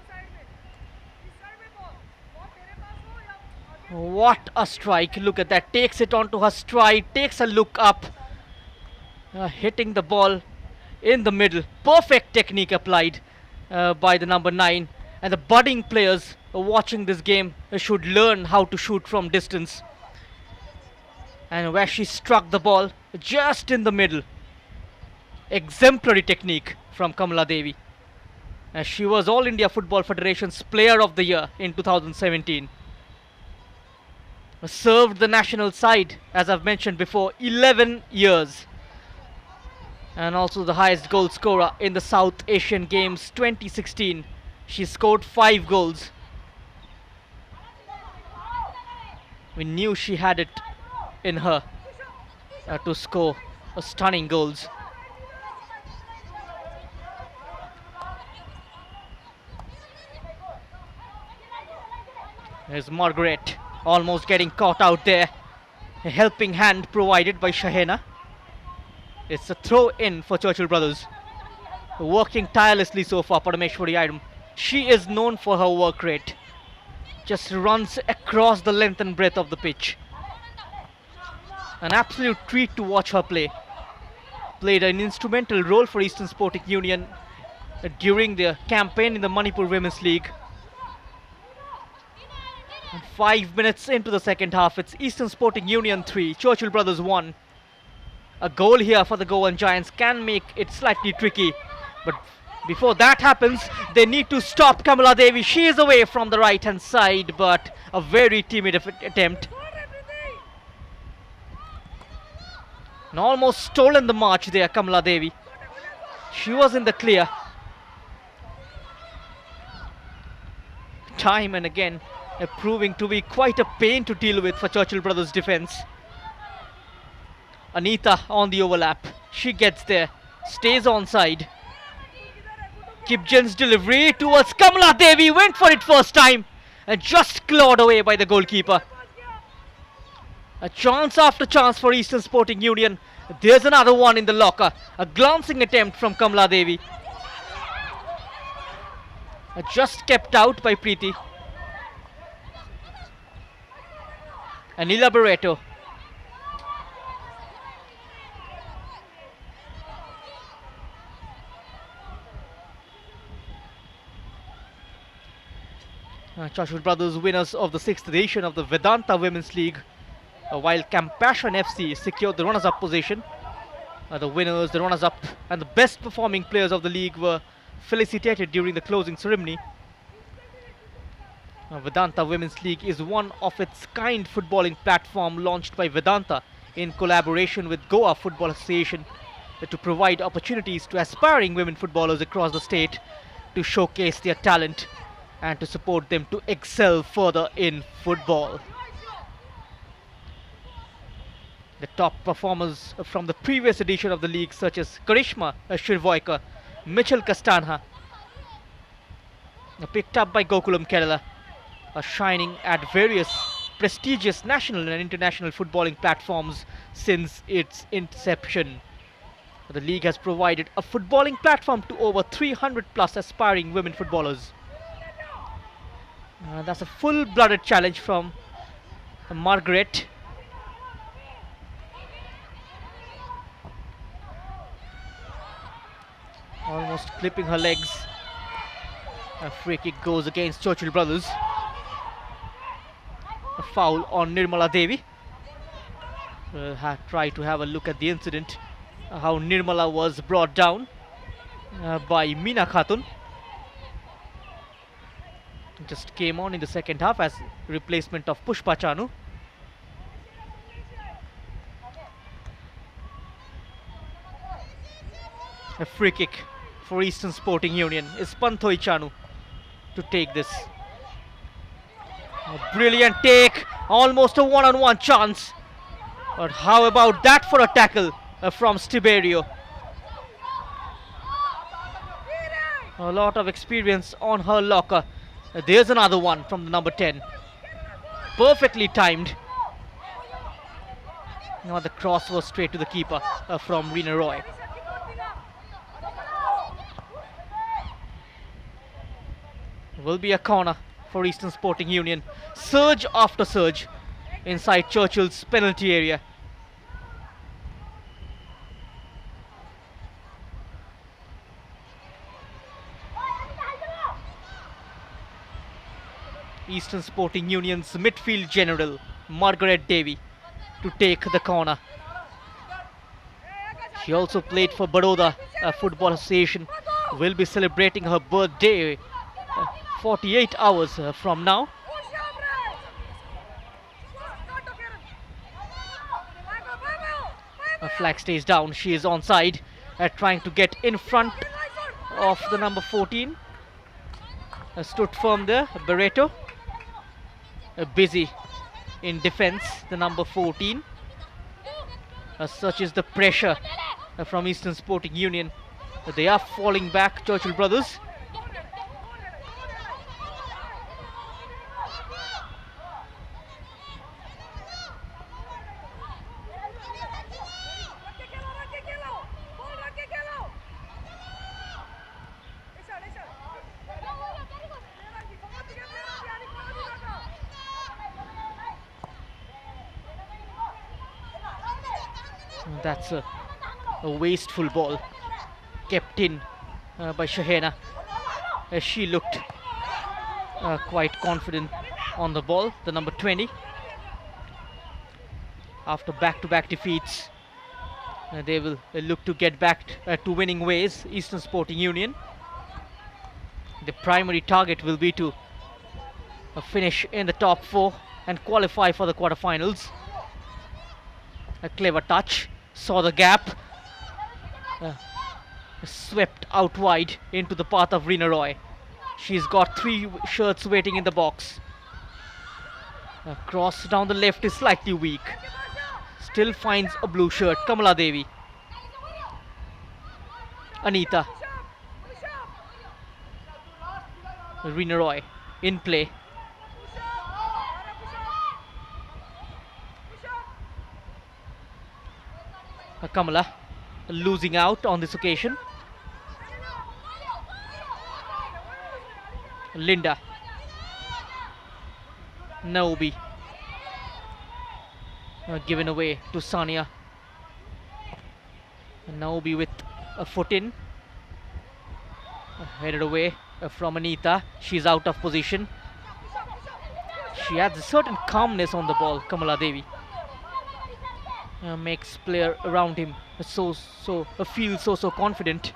What a strike. Look at that. Takes it onto her stride. Takes a look up. Hitting the ball in the middle. Perfect technique applied by the number 9. And the budding players watching this game should learn how to shoot from distance. And where she struck the ball just in the middle. Exemplary technique from Kamala Devi. She was All India Football Federation's Player of the Year in 2017. Served the national side, as I've mentioned before, 11 years. And also the highest goal scorer in the South Asian Games 2016. She scored 5 goals. We knew she had it in her to score stunning goals. There's Margaret, almost getting caught out there. A helping hand provided by Shahena. It's a throw in for Churchill brothers. Working tirelessly so far, Parameshwari Item. She is known for her work rate. Just runs across the length and breadth of the pitch. An absolute treat to watch her play. Played an instrumental role for Eastern Sporting Union during their campaign in the Manipur Women's League. And 5 minutes into the second half, it's Eastern Sporting Union 3, Churchill Brothers 1. A goal here for the Goan Giants can make it slightly tricky. But before that happens, they need to stop Kamala Devi. She is away from the right hand side, but a very timid attempt. And almost stolen the march there, Kamala Devi. She was in the clear. Time and again, proving to be quite a pain to deal with for Churchill Brothers defense. Anita on the overlap. She gets there. Stays onside. Kipjen's delivery towards Kamala Devi. Went for it first time. And just clawed away by the goalkeeper. A chance after chance for Eastern Sporting Union. There's another one in the locker. A glancing attempt from Kamala Devi. Just kept out by Preeti. Anila Barreto. Churchill Brothers winners of the 6th edition of the Vedanta Women's League, while Compassion FC secured the runners-up position. The winners, the runners-up and the best performing players of the league were felicitated during the closing ceremony. Vedanta Women's League is one of its kind footballing platform launched by Vedanta in collaboration with Goa Football Association to provide opportunities to aspiring women footballers across the state to showcase their talent and to support them to excel further in football. The top performers from the previous edition of the league, such as Karishma Shirvoikar, Mitchell Kastanha, picked up by Gokulam Kerala, are shining at various prestigious national and international footballing platforms since its inception. The league has provided a footballing platform to over 300 plus aspiring women footballers. That's a full-blooded challenge from Margaret. Almost clipping her legs. A free kick goes against Churchill Brothers. A foul on Nirmala Devi. We'll try to have a look at the incident. How Nirmala was brought down by Meena Khatun. Just came on in the second half as replacement of Pushpa Chanu. A free kick for Eastern Sporting Union is Panthoi Chanu to take this. A brilliant take, almost a one-on-one chance. But how about that for a tackle from Stiberio? A lot of experience on her locker. There's another one from the number 10. Perfectly timed. Now the cross was straight to the keeper from Reena Roy. Will be a corner for Eastern Sporting Union. Surge after surge inside Churchill's penalty area. Eastern Sporting Union's midfield general Margaret Devi to take the corner. She also played for Baroda Football Association. Will be celebrating her birthday 48 hours from now. A flag stays down. She is onside, trying to get in front of the number 14. Stood firm there. Barreto. Busy in defense. The number 14. Such is the pressure from Eastern Sporting Union. They are falling back, Churchill brothers. That's a wasteful ball kept in by Shahena. She looked quite confident on the ball, the number 20. After back-to-back defeats, they will look to get back to winning ways, Eastern Sporting Union. The primary target will be to finish in the top 4 and qualify for the quarterfinals. A clever touch, saw the gap, swept out wide into the path of Reena Roy. She's got 3 shirts waiting in the box. Cross down the left is slightly weak. Still finds a blue shirt. Kamala Devi. Anita. Reena Roy in play. Kamala losing out on this occasion. Linda. Naobi. Given away to Sania. Naobi with a foot in. Headed away from Anita. She's out of position. She adds a certain calmness on the ball, Kamala Devi. Makes player around him feel so confident.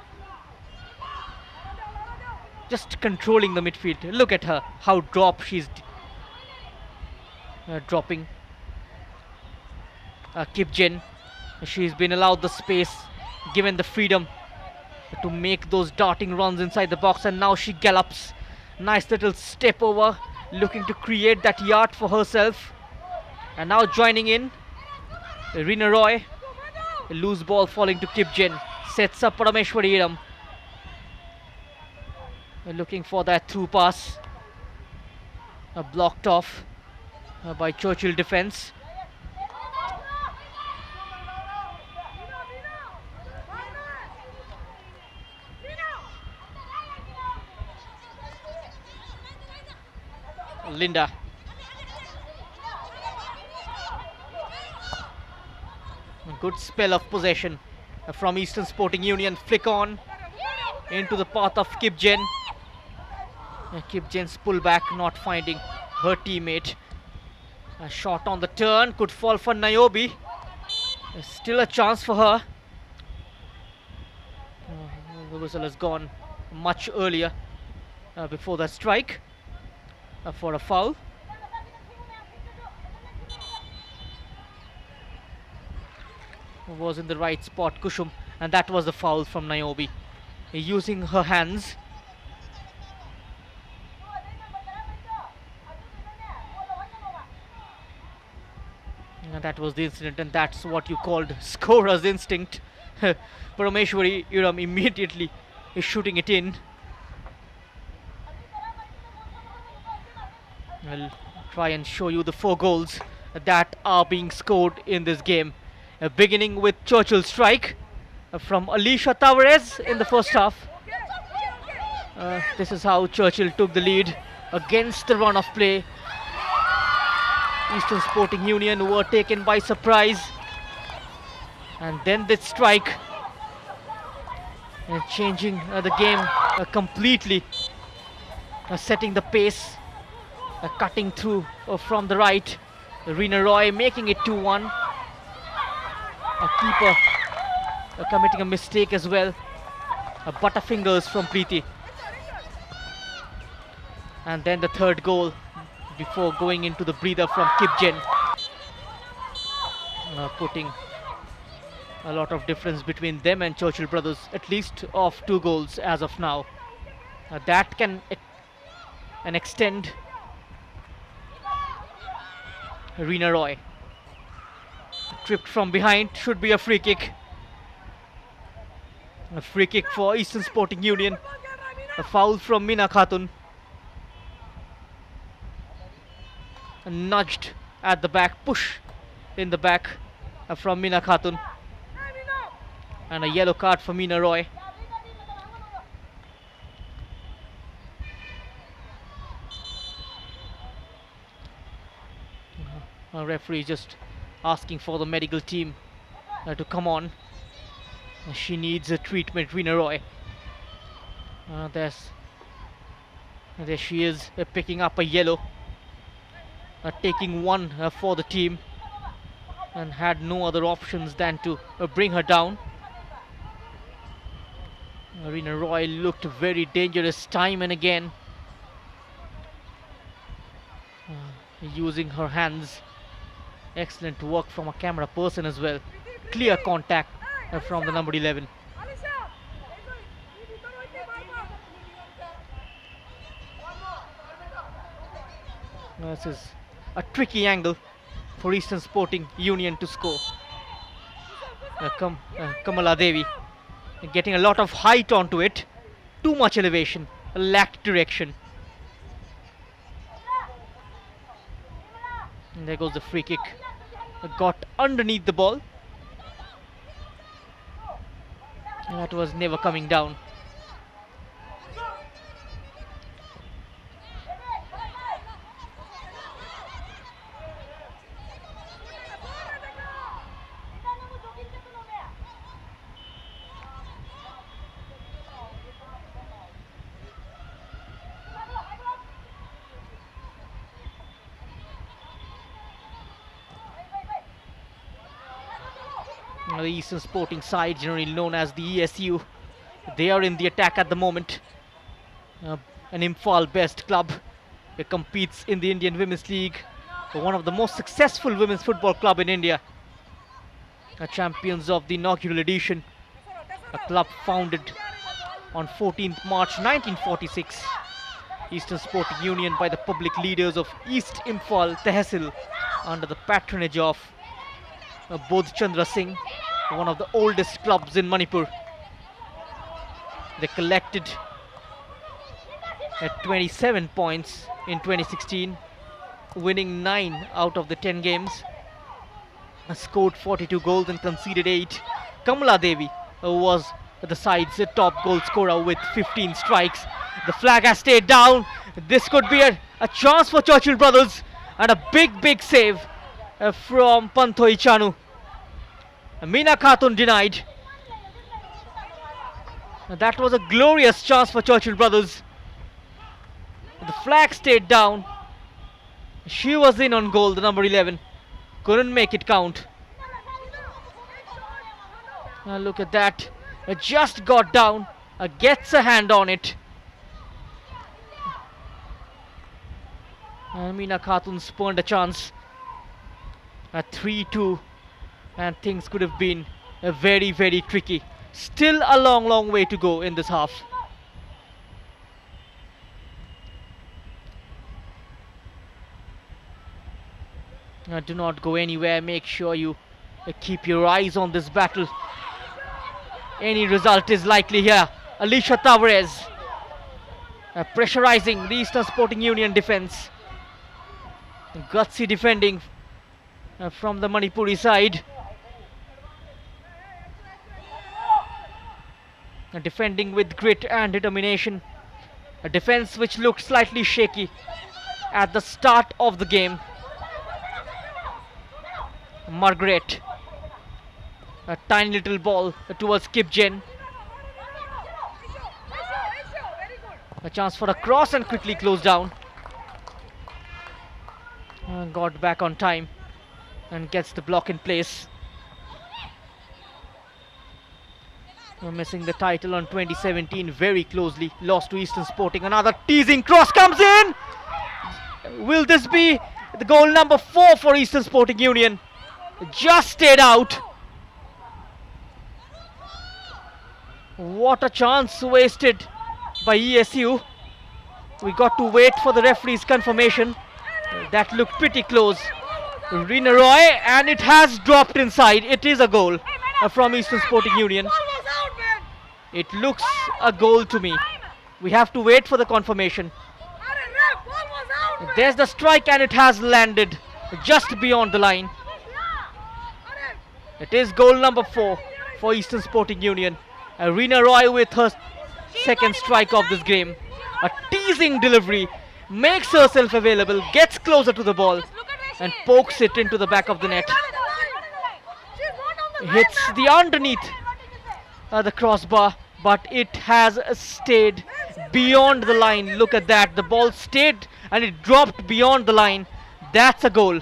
Just controlling the midfield. Look at her, how she's dropping. Kipjen, she's been allowed the space, given the freedom to make those darting runs inside the box, and now she gallops. Nice little step over, looking to create that yard for herself. And now joining in, Reena Roy. A loose ball falling to Kipjen. Sets up Parameshwari Iram. Looking for that through pass. Blocked off by Churchill defense. Linda. A good spell of possession from Eastern Sporting Union. Flick on into the path of Kipjen. Kipjen's pullback not finding her teammate. A shot on the turn could fall for Niobe. Still a chance for her. The whistle has gone much earlier before that strike for a foul. Was in the right spot, Kushum, and that was the foul from Niobe. Using her hands. And that was the incident, and that's what you called scorer's instinct. Parameshwari Iram immediately is shooting it in. I'll try and show you the 4 goals that are being scored in this game. Beginning with Churchill's strike from Alicia Tavares in the first half. This is how Churchill took the lead against the run of play. Eastern Sporting Union were taken by surprise. And then this strike changing the game completely. Setting the pace. Cutting through from the right. Reena Roy making it 2-1. A keeper committing a mistake as well. Butterfingers from Preeti. And then the third goal before going into the breather from Kipjen. Putting A lot of difference between them and Churchill brothers, at least of 2 goals as of now. That can and extend. Reena Roy tripped from behind, should be a free kick. A free kick for Eastern Sporting Union. A foul from Meena Khatun. Nudged at the back, push in the back from Meena Khatun. And a yellow card for Meena Roy. A referee just asking for the medical team to come on. She needs a treatment, Reena Roy. There she is, picking up a yellow. Taking one for the team. And had no other options than to bring her down. Reena Roy looked very dangerous time and again. Using her hands. Excellent work from a camera person as well. Clear contact from the number 11. This is a tricky angle for Eastern Sporting Union to score. Kamala Devi getting a lot of height onto it. Too much elevation, lacked direction. And there goes the free kick. Got underneath the ball. And that was never coming down. The Eastern Sporting side, generally known as the ESU, they are in the attack at the moment. An Imphal-based club. It competes in the Indian Women's League, one of the most successful women's football club in India. Champions of the inaugural edition, a club founded on 14th March 1946. Eastern Sporting Union by the public leaders of East Imphal Tehsil under the patronage of Bodh Chandra Singh, one of the oldest clubs in Manipur. They collected at 27 points in 2016, winning 9 out of the 10 games. Scored 42 goals and conceded 8. Kamala Devi was the side's top goal scorer with 15 strikes. The flag has stayed down. This could be a chance for Churchill brothers, and a big save from Panthoi Chanu. Meena Khatun denied. That was a glorious chance for Churchill brothers. The flag stayed down. She was in on goal, the number 11. Couldn't make it count. Look at that. Just got down. Gets a hand on it. Meena Khatun spurned a chance. 3-2. And things could have been very tricky. Still a long way to go in this half. Do not go anywhere. Make sure you keep your eyes on this battle. Any result is likely here. Alicia Tavares pressurizing the Eastern Sporting Union defense. Gutsy defending from the Manipuri side. Defending with grit and determination. A defense which looked slightly shaky at the start of the game. Margaret. A tiny little ball towards Kipjen. A chance for a cross and quickly closed down. Got back on time and gets the block in place. Missing the title on 2017 very closely. Lost to Eastern Sporting. Another teasing cross comes in. Will this be the goal number 4 for Eastern Sporting Union? Just stayed out. What a chance wasted by ESU. We got to wait for the referee's confirmation. That looked pretty close. Rina Roy, and it has dropped inside. It is a goal from Eastern Sporting Union. It looks a goal to me. We have to wait for the confirmation. There's the strike, and it has landed just beyond the line. It is goal number 4 for Eastern Sporting Union. Rina Roy with her second strike of this game. A teasing delivery, makes herself available, gets closer to the ball and pokes it into the back of the net. Hits the underneath the crossbar, but it has stayed beyond the line. Look at that, the ball stayed and it dropped beyond the line. That's a goal.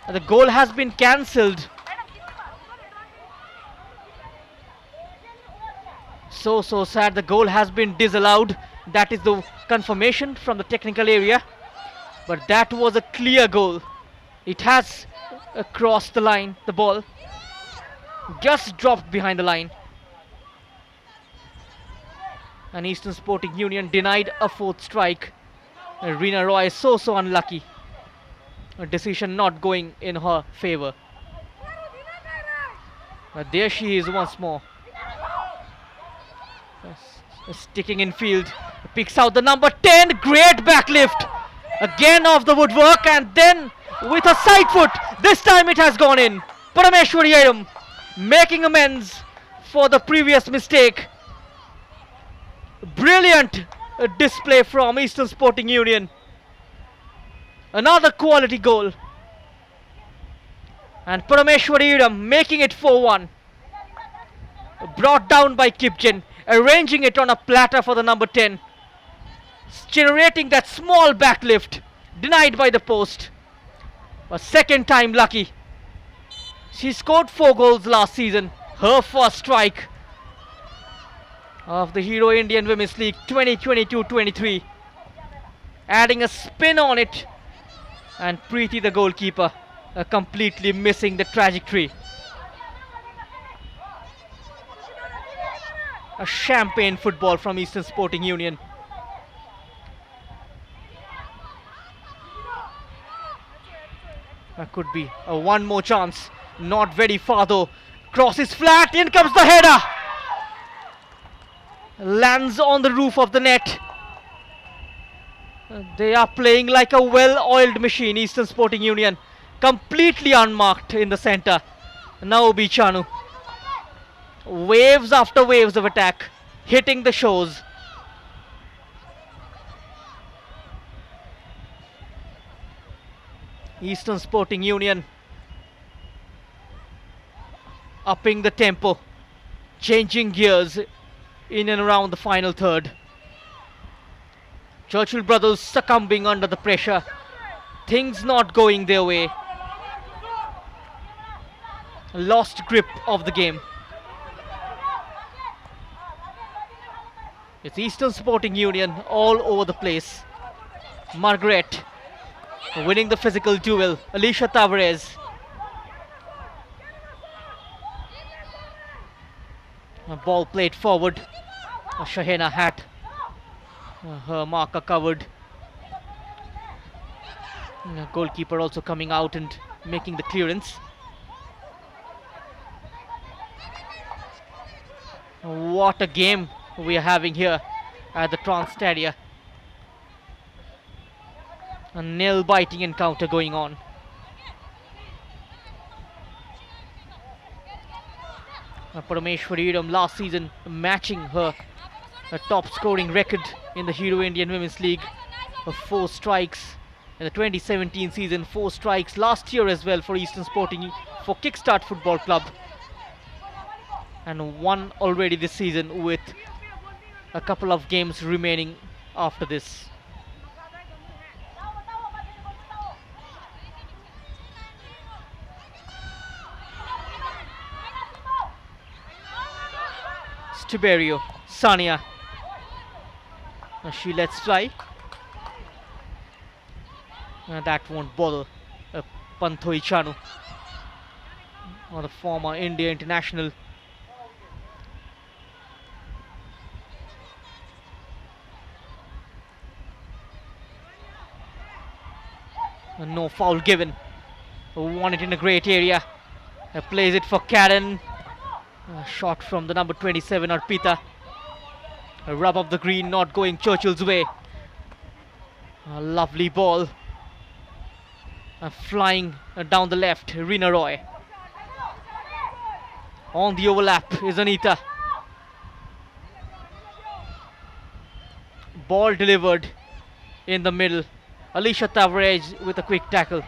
The goal has been cancelled. So sad, the goal has been disallowed. That is the confirmation from the technical area. But that was a clear goal. It has crossed the line, the ball. Just dropped behind the line. And Eastern Sporting Union denied a 4th strike. Rina Roy is so unlucky. A decision not going in her favour. But there she is once more. Sticking in field. Picks out the number 10. Great backlift. Again off the woodwork, and then with a side foot. This time it has gone in. Parameshwari Ayam making amends for the previous mistake. Brilliant display from Eastern Sporting Union. Another quality goal. And Parameshwari Ayam making it 4-1. Brought down by Kipchen, arranging it on a platter for the number 10. Generating that small backlift, denied by the post. A second time lucky. She scored 4 goals last season. Her first strike of the Hero Indian Women's League 2022-23. Adding a spin on it. And Preeti, the goalkeeper, completely missing the trajectory. A champagne football from Eastern Sporting Union. That could be one more chance. Not very far though. Crosses flat. In comes the header. Lands on the roof of the net. They are playing like a well-oiled machine, Eastern Sporting Union. Completely unmarked in the centre. Naomi Chanu. Waves after waves of attack. Hitting the shores. Eastern Sporting Union upping the tempo, changing gears in and around the final third. Churchill brothers succumbing under the pressure. Things not going their way. Lost grip of the game. It's Eastern Sporting Union all over the place. Margaret winning the physical duel. Alicia Tavares. A ball played forward. Shahena had her marker covered. Goalkeeper also coming out and making the clearance. What a game we are having here at the Trans Stadia. A nail-biting encounter going on. Parameshwari Ayam last season matching her top scoring record in the Hero Indian Women's League. 4 strikes in the 2017 season, 4 strikes last year as well for Eastern Sporting, for Kickstart Football Club. And 1 already this season with a couple of games remaining after this. Tiberio, Sania. She lets fly. That won't bother Panthoi Chanu, or the former India international No foul given. Won it in a great area. Plays it for Karen. Shot from the number 27 Arpita. A rub of the green not going Churchill's way. A lovely ball. Flying down the left, Rina Roy. On the overlap is Anita. Ball delivered in the middle. Alicia Tavares with a quick tackle.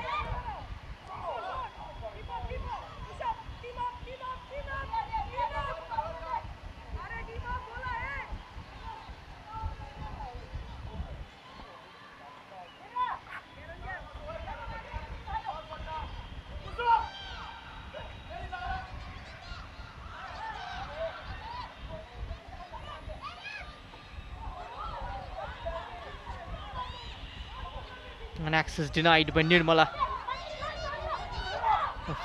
An access denied by Nirmala.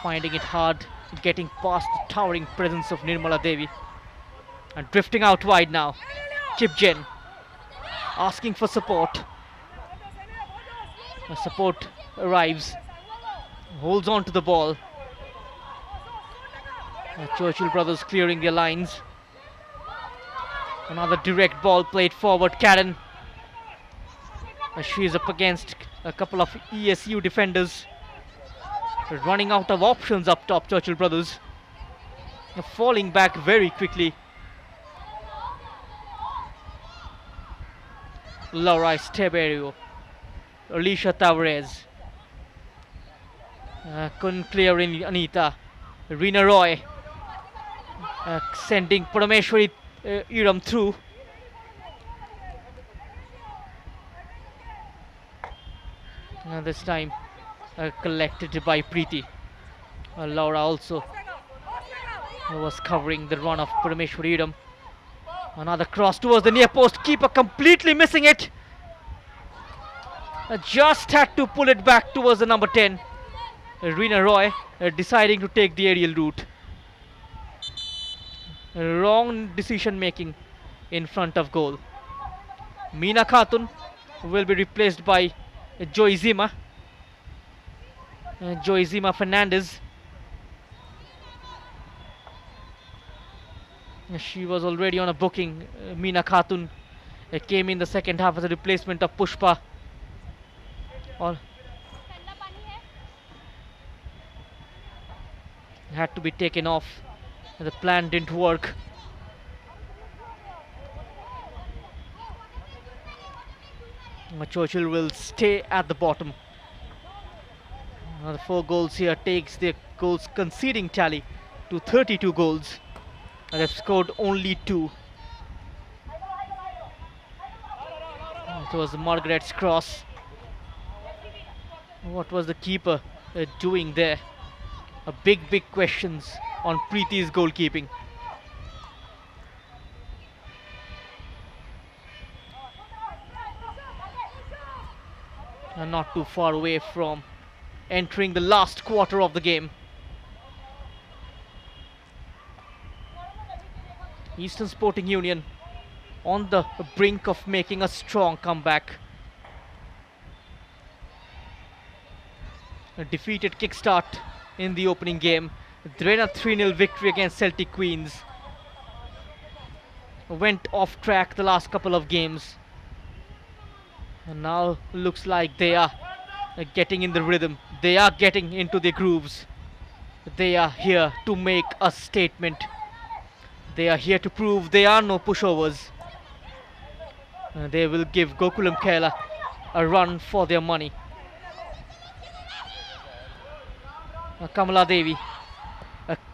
Finding it hard getting past the towering presence of Nirmala Devi. And drifting out wide now. Chipjen asking for support. Support arrives. Holds on to the ball. Churchill brothers clearing their lines. Another direct ball played forward. Karen. She is up against a couple of ESU defenders. Running out of options up top, Churchill brothers. Falling back very quickly. Laura Esteberio. Alicia Tavares. Couldn't clear in Anita. Rina Roy. Sending Parameshwari Iram through. This time collected by Preeti. Laura also was covering the run of Parameshwari Iram. Another cross towards the near post. Keeper completely missing it. Just had to pull it back towards the number 10. Rina Roy deciding to take the aerial route. Wrong decision making in front of goal. Meena Khatun will be replaced by Joizima. Joizima Fernandez. She was already on a booking. Meena Khatun came in the second half as a replacement of Pushpa. Had to be taken off. The plan didn't work. Churchill will stay at the bottom. The 4 goals here takes their goals conceding tally to 32 goals. And they've scored only 2. It was Margaret's cross. What was the keeper doing there? A big questions on Preeti's goalkeeping. And not too far away from entering the last quarter of the game. Eastern Sporting Union on the brink of making a strong comeback. A defeated kickstart in the opening game. Then a 3-0 victory against Celtic Queens. Went off track the last couple of games. And now looks like they are getting in the rhythm. They are getting into the grooves. They are here to make a statement. They are here to prove they are no pushovers. They will give Gokulam Kerala a run for their money. Kamala Devi.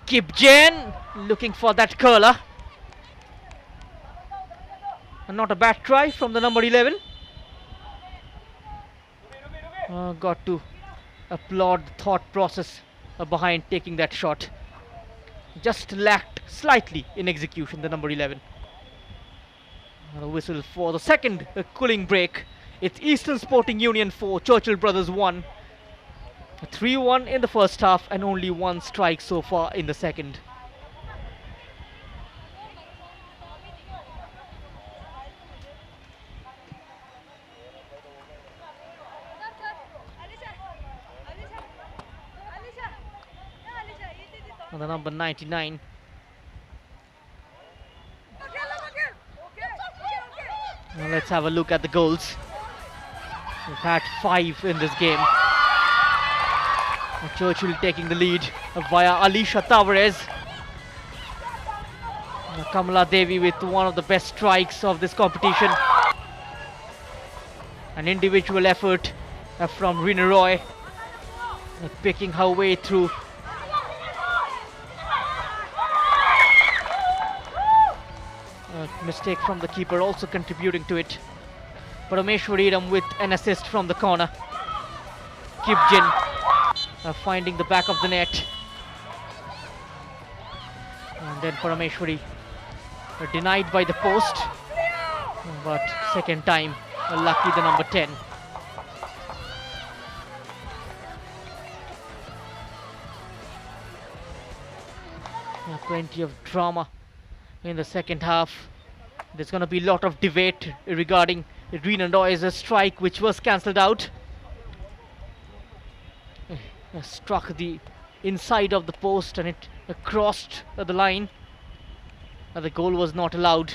Kipjen looking for that curler. Not a bad try from the number 11. Got to applaud the thought process behind taking that shot. Just lacked slightly in execution, the number 11. A whistle for the second cooling break. It's Eastern Sporting Union 4, Churchill Brothers 1. 3-1 in the first half and only 1 strike so far in the second. And the number 99. Now let's have a look at the goals. We've had 5 in this game. Churchill taking the lead via Alicia Tavares. Kamala Devi with one of the best strikes of this competition. An individual effort from Rina Roy, picking her way through. Mistake from the keeper also contributing to it. Parameshwariram with an assist from the corner. Kipjin finding the back of the net. And then Parameshwari denied by the post. But second time, lucky the number 10. Plenty of drama in the second half. There's going to be a lot of debate regarding Rina Roy's strike, which was cancelled out. Struck the inside of the post and it crossed the line. The goal was not allowed.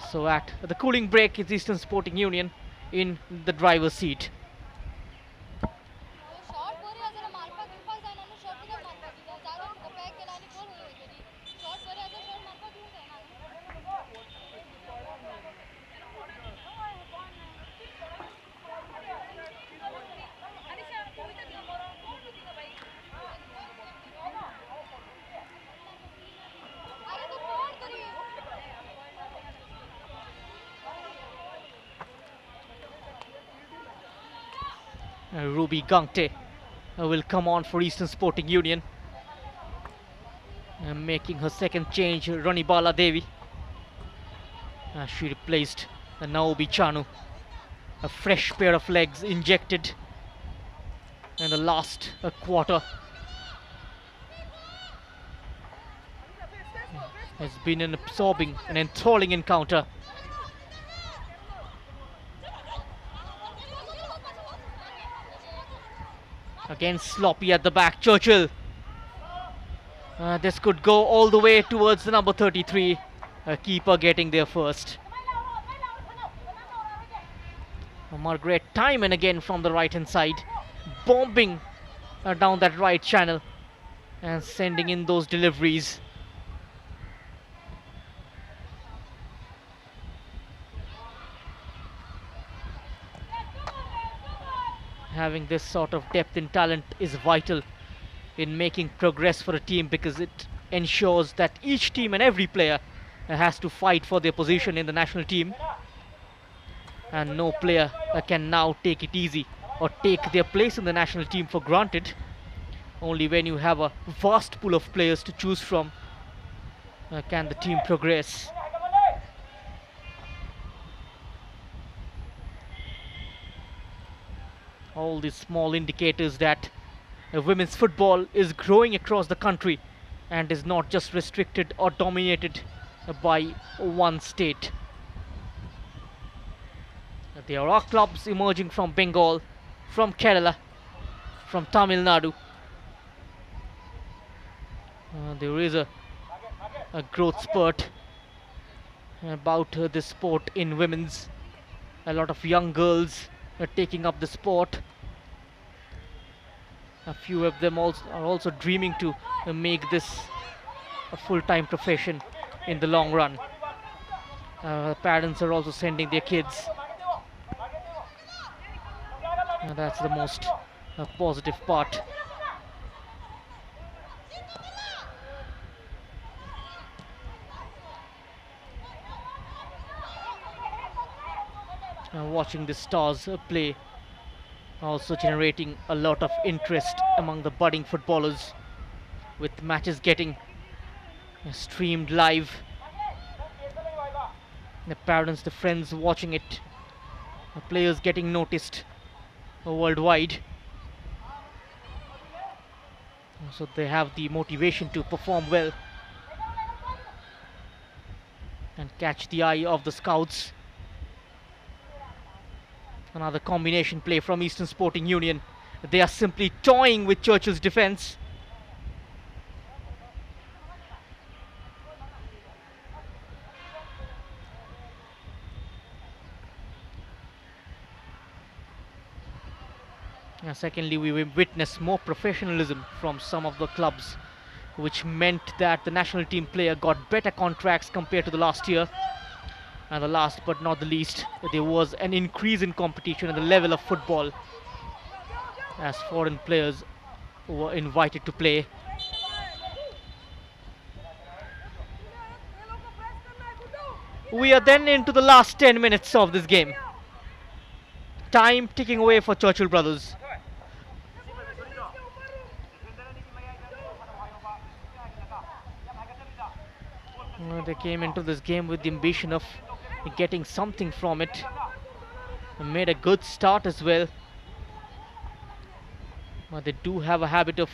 So at the cooling break, it's Eastern Sporting Union in the driver's seat. Ruby Gangte will come on for Eastern Sporting Union. Making her second change, Ranibala Devi. She replaced Naomi Chanu. A fresh pair of legs injected in the last quarter. Has been an absorbing and enthralling encounter. Again sloppy at the back, Churchill. This could go all the way towards the number 33. Keeper getting there first. Margaret time and again from the right hand side. Bombing down that right channel. And sending in those deliveries. Having this sort of depth and talent is vital in making progress for a team, because it ensures that each team and every player has to fight for their position in the national team, and no player can now take it easy or take their place in the national team for granted. Only when you have a vast pool of players to choose from can the team progress. All these small indicators that women's football is growing across the country and is not just restricted or dominated by one state. There are clubs emerging from Bengal, from Kerala, from Tamil Nadu. There is a growth spurt about this sport in women's. A lot of young girls are taking up the sport. A few of them are also dreaming to make this a full-time profession in the long run. Parents are also sending their kids. That's the most positive part. Watching the stars play, also generating a lot of interest among the budding footballers, with matches getting streamed live. The parents, the friends watching it, the players getting noticed worldwide. So they have the motivation to perform well and catch the eye of the scouts. Another combination play from Eastern Sporting Union. They are simply toying with Churchill's defense. Secondly, we witnessed more professionalism from some of the clubs, which meant that the national team player got better contracts compared to the last year. And the last but not the least, there was an increase in competition at the level of football as foreign players were invited to play. We are then into the last 10 minutes of this game. Time ticking away for Churchill brothers. They came into this game with the ambition of getting something from it. They made a good start as well. They do have a habit of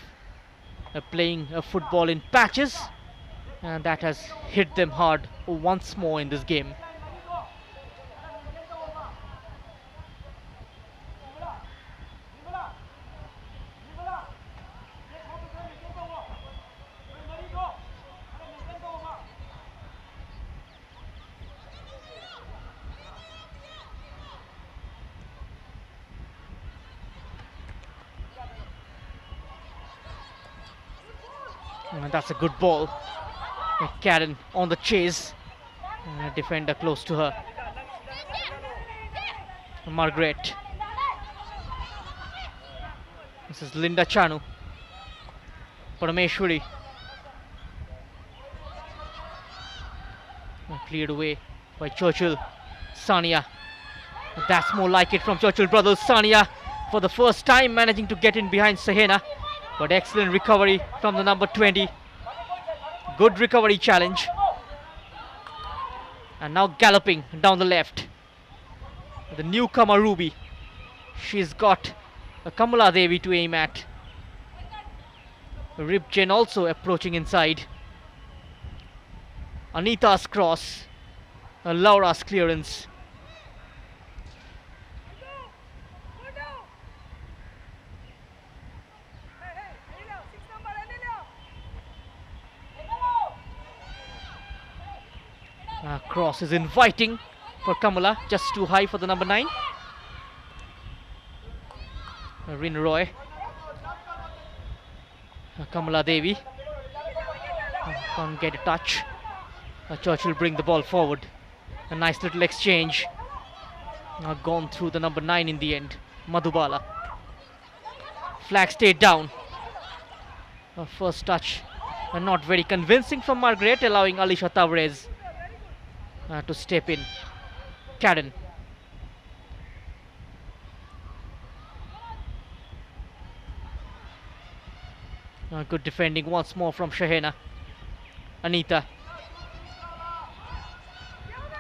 playing football in patches, and that has hit them hard once more in this game. And that's a good ball. Karen on the chase. Defender close to her. Margaret. This is Linda Chanu. Parameshwari. Cleared away by Churchill. Sania. That's more like it from Churchill brothers. Sania for the first time managing to get in behind Sahena. But excellent recovery from the number 20. Good recovery challenge. And now galloping down the left. The newcomer Ruby. She's got a Kamala Devi to aim at. Ripjen also approaching inside. Anita's cross. Laura's clearance. Cross is inviting for Kamala, just too high for the number 9. Rin Roy. Kamala Devi. Can't get a touch. Churchill bring the ball forward. A nice little exchange. Gone through the number 9 in the end. Madhubala. Flag stayed down. First touch. Not very convincing from Margaret, allowing Alisha Tavares to step in. Karen. Good defending once more from Shahena. Anita.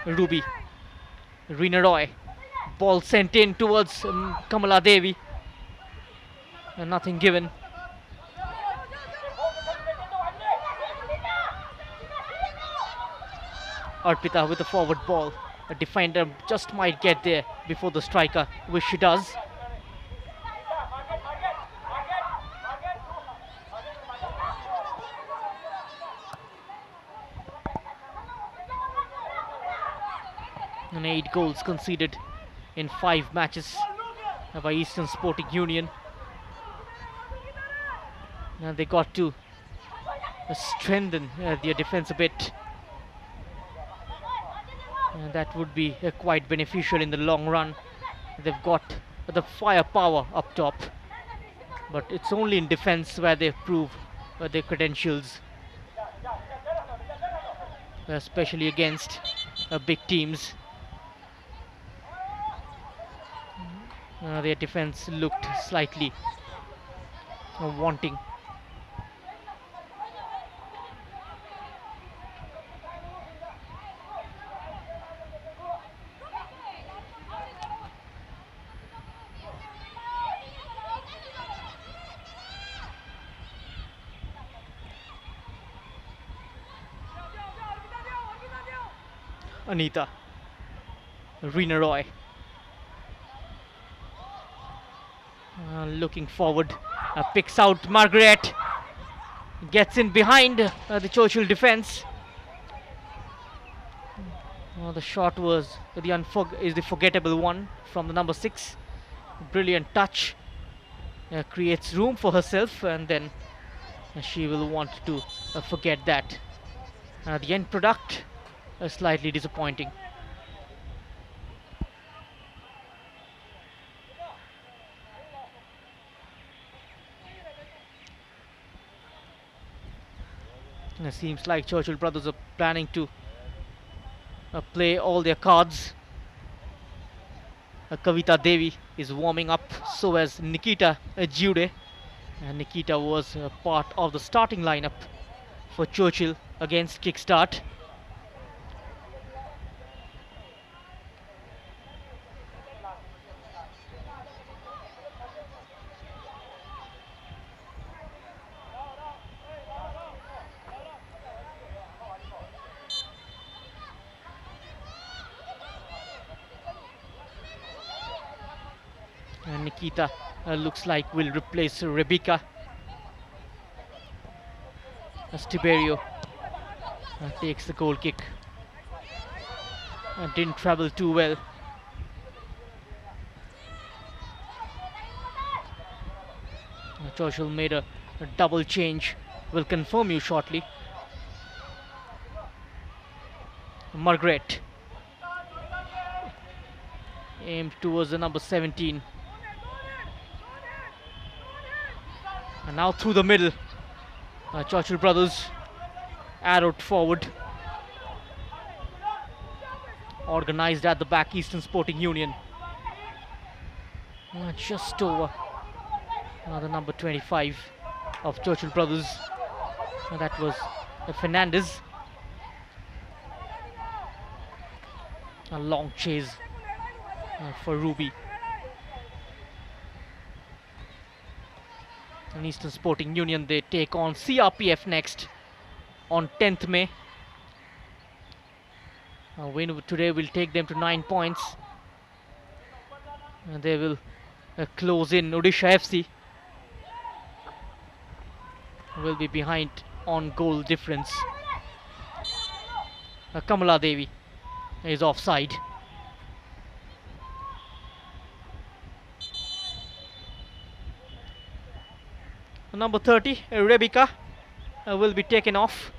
Ruby. Reena Roy. Ball sent in towards Kamala Devi. Nothing given. Arpita with the forward ball. A defender just might get there before the striker, which she does. And 8 goals conceded in 5 matches by Eastern Sporting Union. And they got to strengthen their defense a bit. That would be quite beneficial in the long run. They've got the firepower up top, but it's only in defense where they prove their credentials, especially against big teams. Their defense looked slightly wanting. Anita. Reena Roy. Looking forward, picks out Margaret, gets in behind the Churchill defense. The shot was the forgettable one from the number 6. Brilliant touch, creates room for herself, and then she will want to forget that. The end product slightly disappointing. It seems like Churchill brothers are planning to play all their cards. Kavita Devi is warming up, so as Nikita Jude. Nikita was part of the starting lineup for Churchill against Kickstart. And Nikita looks like will replace Rebecca. Tiberio takes the goal kick. Didn't travel too well. Churchill made a double change. Will confirm you shortly. Margaret aimed towards the number 17. And now through the middle. Churchill brothers arrowed forward. Organized at the back, Eastern Sporting Union. Just over the number 25 of Churchill brothers. That was Fernandez. A long chase for Ruby. And Eastern Sporting Union, they take on CRPF next on 10th May. A win today will take them to 9 points. And they will close in. Odisha FC will be behind on goal difference. Kamala Devi is offside. Number 30, Rebecca, will be taken off.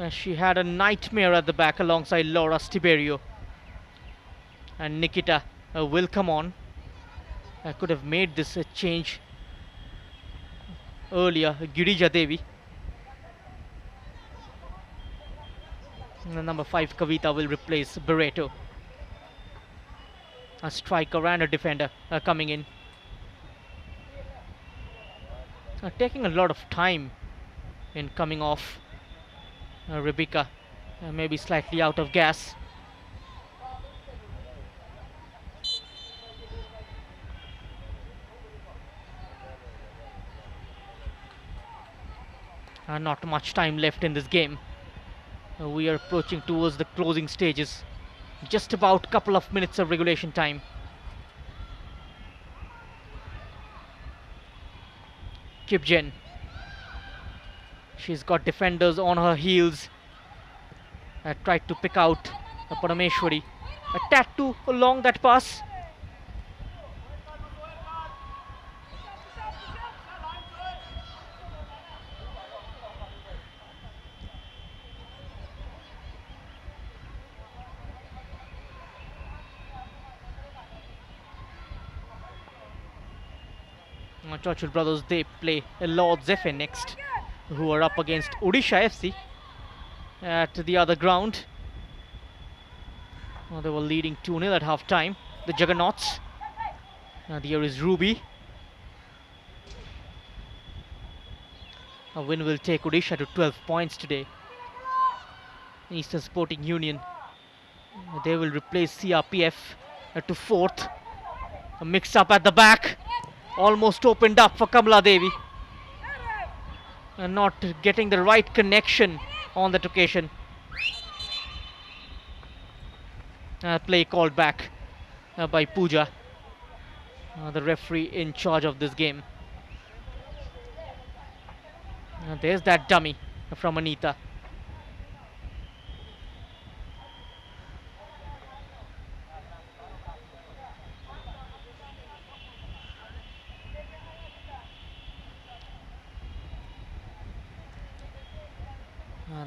She had a nightmare at the back alongside Laura Stiberio. And Nikita will come on. I could have made this change earlier. Girija Devi. And the number 5, Kavita, will replace Barreto. A striker and a defender coming in. Taking a lot of time in coming off. Rebecca maybe slightly out of gas. Not much time left in this game. We are approaching towards the closing stages. Just about a couple of minutes of regulation time. Kipjen. She's got defenders on her heels. Tried to pick out Parameshwari. A tattoo along that pass. Churchill brothers, they play Lord's FA next, who are up against Odisha FC at the other ground. They were leading 2-0 at half time. The Juggernauts. Here is Ruby. A win will take Odisha to 12 points today. Eastern Sporting Union, they will replace CRPF to 4th. A mix up at the back. Almost opened up for Kamala Devi. And not getting the right connection on that occasion. Play called back by Pooja. the referee in charge of this game. There's that dummy from Anita.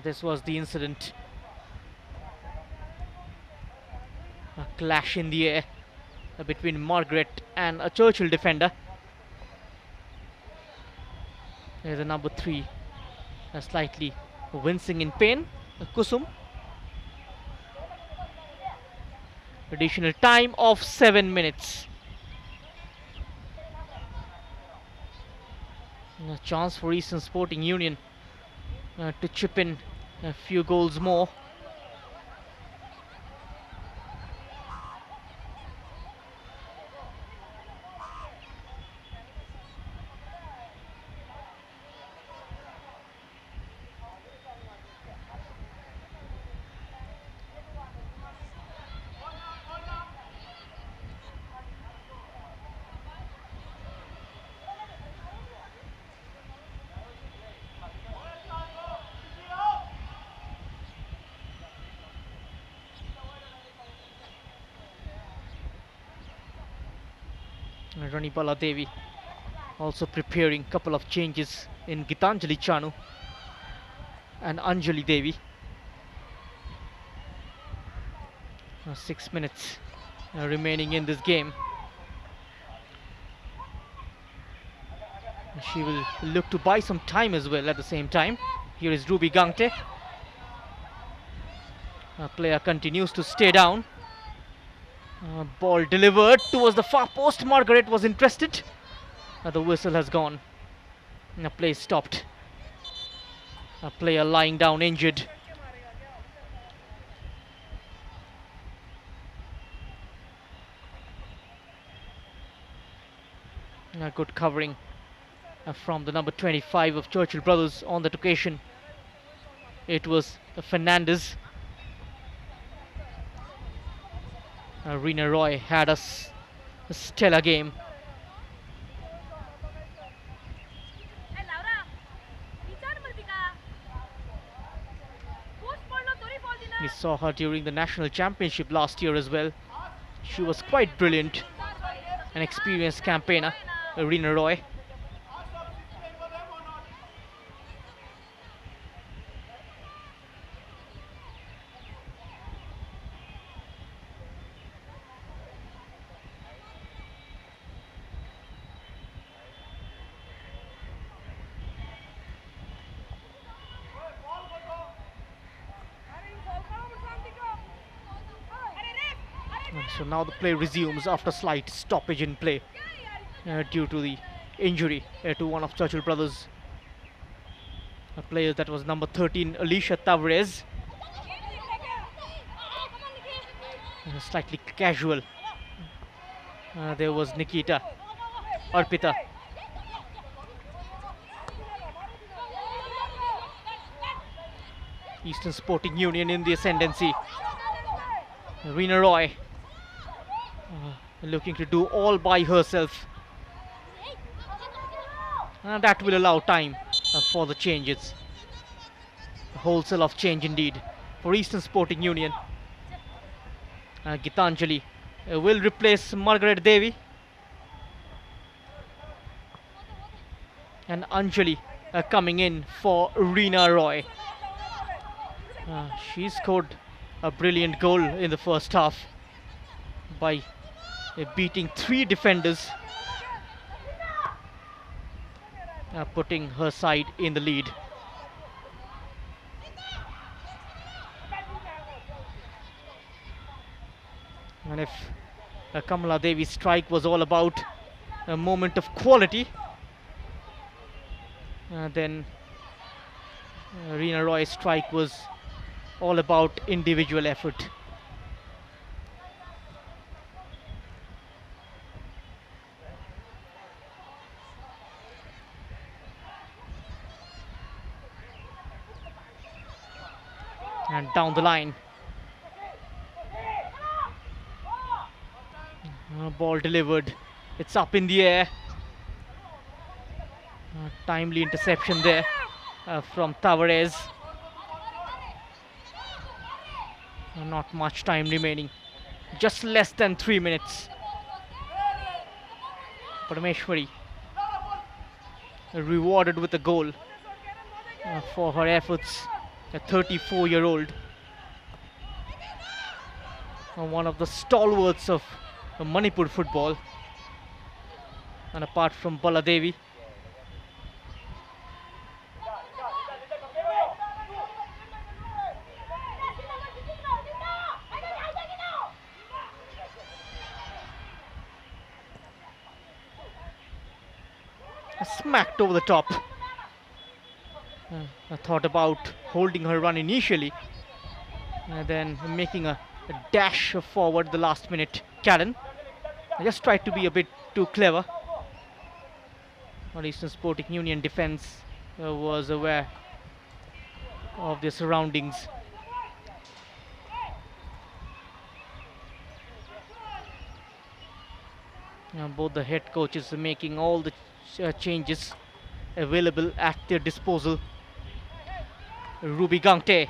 This was the incident. A clash in the air between Margaret and a Churchill defender. There's a number 3, slightly wincing in pain, Kusum. Additional time of 7 minutes. A chance for Eastern Sporting Union to chip in a few goals more. Ranibala Devi also preparing a couple of changes in Gitanjali Chanu and Anjali Devi. 6 minutes remaining in this game. She will look to buy some time as well at the same time. Here is Ruby Gangte. Player continues to stay down. Ball delivered towards the far post. Margaret was interested. The whistle has gone. The play stopped. A player lying down injured. Good covering from the number 25 of Churchill Brothers on that occasion. It was Fernandez. Reena Roy had a stellar game. We saw her during the national championship last year as well. She was quite brilliant. An experienced campaigner, Reena Roy. So now the play resumes after slight stoppage in play due to the injury to one of Churchill Brothers. A player that was number 13, Alicia Tavares. Slightly casual. There was Nikita, Arpita. Eastern Sporting Union in the ascendancy. Reena Roy looking to do all by herself. That will allow time for the changes. A wholesale of change indeed for Eastern Sporting Union. Gitanjali will replace Margaret Devi. And Anjali coming in for Reena Roy. She scored a brilliant goal in the first half by beating 3 defenders, putting her side in the lead. And if Kamala Devi's strike was all about a moment of quality, then Reena Roy's strike was all about individual effort. And down the line, ball delivered It's up in the air. Timely interception there from Tavares. Not much time remaining. Just less than 3 minutes. Parameshwari rewarded with a goal for her efforts. A 34-year-old. One of the stalwarts of Manipur football. And apart from Baladevi, smacked over the top. I thought about holding her run initially, and then making a dash forward the last minute. Karen, I just tried to be a bit too clever. But Eastern Sporting Union defense was aware of their surroundings. Both the head coaches are making all the changes available at their disposal. Ruby Gangte.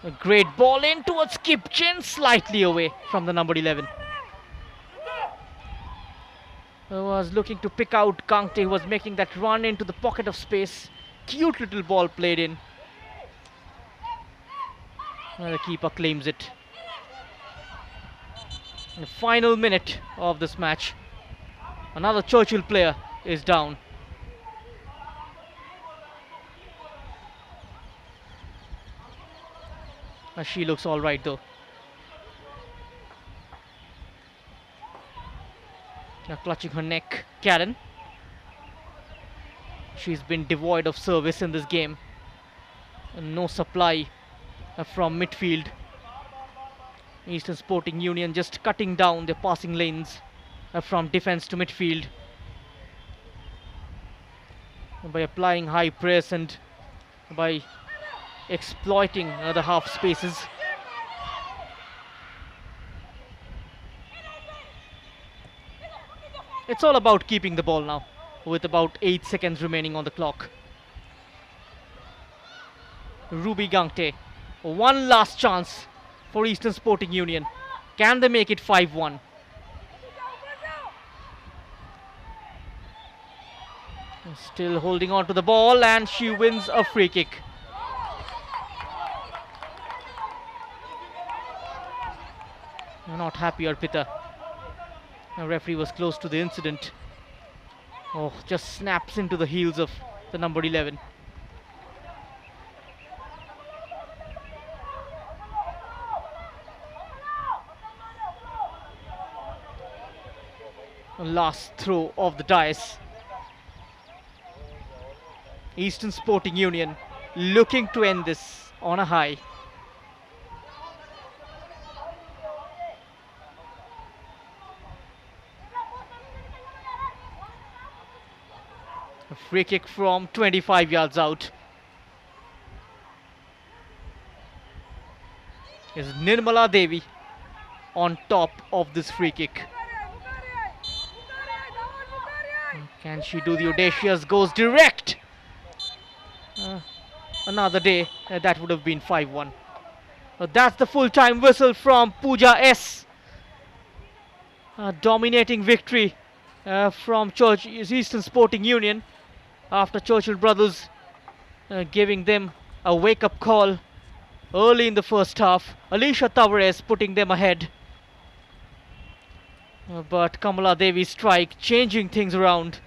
A great ball in towards Kipchen, slightly away from the number 11. Was looking to pick out Gangte, who was making that run into the pocket of space. Cute little ball played in. The keeper claims it. In the final minute of this match, another Churchill player is down. She looks all right though. Now clutching her neck, Karen. She's been devoid of service in this game. No supply from midfield. Eastern Sporting Union just cutting down their passing lanes from defense to midfield by applying high press and by exploiting the half spaces. It's all about keeping the ball now, with about 8 seconds remaining on the clock. Ruby Gangte, one last chance for Eastern Sporting Union. Can they make it 5-1? Still holding on to the ball, and she wins a free kick. Not happy, Arpita. The referee was close to the incident. Oh, just snaps into the heels of the number 11. Last throw of the dice. Eastern Sporting Union looking to end this on a high. A free kick from 25 yards out. Is Nirmala Devi on top of this free kick? Can she do the audacious? Goes direct. Another day, that would have been 5-1. That's the full-time whistle from Pooja S. Dominating victory from Eastern Sporting Union after Churchill Brothers giving them a wake-up call early in the first half. Alicia Tavares putting them ahead. But Kamala Devi's strike changing things around.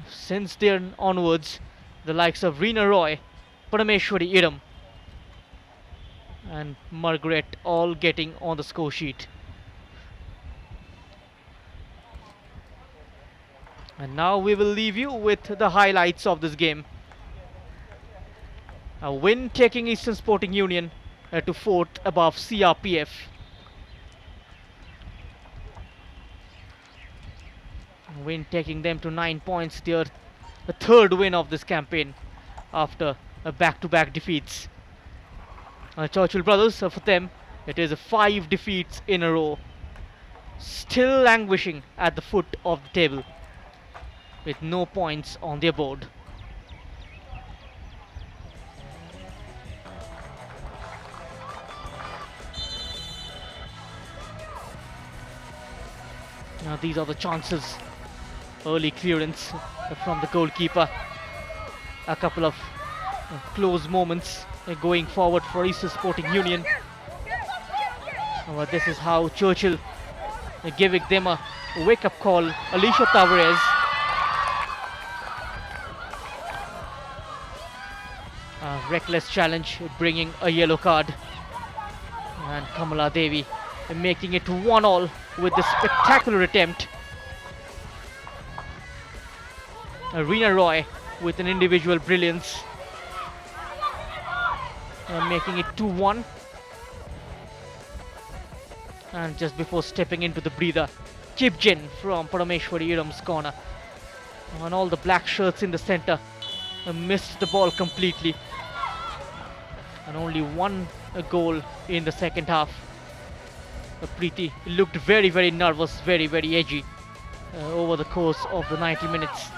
Since then onwards, the likes of Reena Roy, Parameshwari Idam and Margaret all getting on the score sheet. And now we will leave you with the highlights of this game. A win taking Eastern Sporting Union to 4th above CRPF. A win taking them to 9 points. Their the third win of this campaign after back-to-back defeats. Churchill Brothers, for them, it is 5 defeats in a row still languishing at the foot of the table with no points on their board. Now these are the chances. Early clearance from the goalkeeper. A couple of close moments going forward for Eastern Sporting Union. This is how Churchill giving them a wake-up call. Alicia Tavares. A reckless challenge, bringing a yellow card. And Kamala Devi making it 1-all with this spectacular attempt. Reena Roy with an individual brilliance. Making it 2-1. And just before stepping into the breather, Chipjin from Parameshwari Iram's corner. And all the black shirts in the center missed the ball completely. And only one goal in the second half. Preeti looked very, very nervous, very, very edgy over the course of the 90 minutes.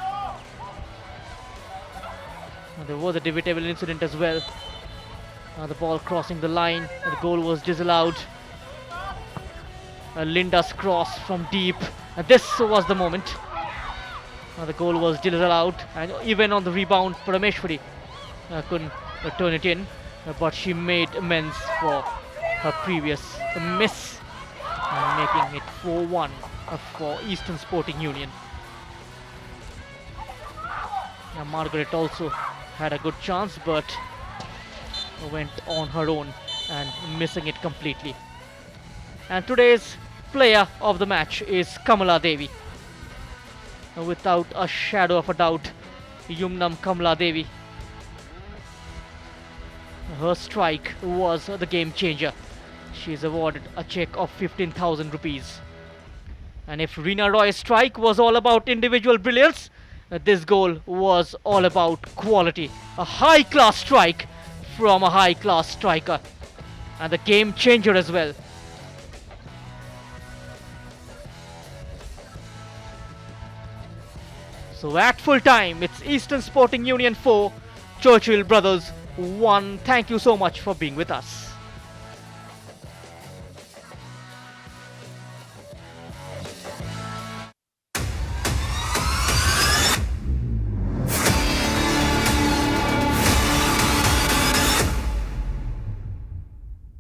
There was a debatable incident as well. The ball crossing the line, the goal was disallowed. Linda's cross from deep, and this was the moment. The goal was disallowed, and even on the rebound, Parameshwari couldn't turn it in, but she made amends for her previous miss, making it 4-1 for Eastern Sporting Union. Now Margaret also had a good chance, but went on her own and missing it completely. And today's player of the match is Kamala Devi. Without a shadow of a doubt, Yumnam Kamala Devi. Her strike was the game changer. She is awarded a check of 15,000 rupees. And if Reena Roy's strike was all about individual brilliance, this goal was all about quality. A high-class strike from a high-class striker. And the game changer as well. So at full time, it's Eastern Sporting Union 4, Churchill Brothers 1. Thank you so much for being with us.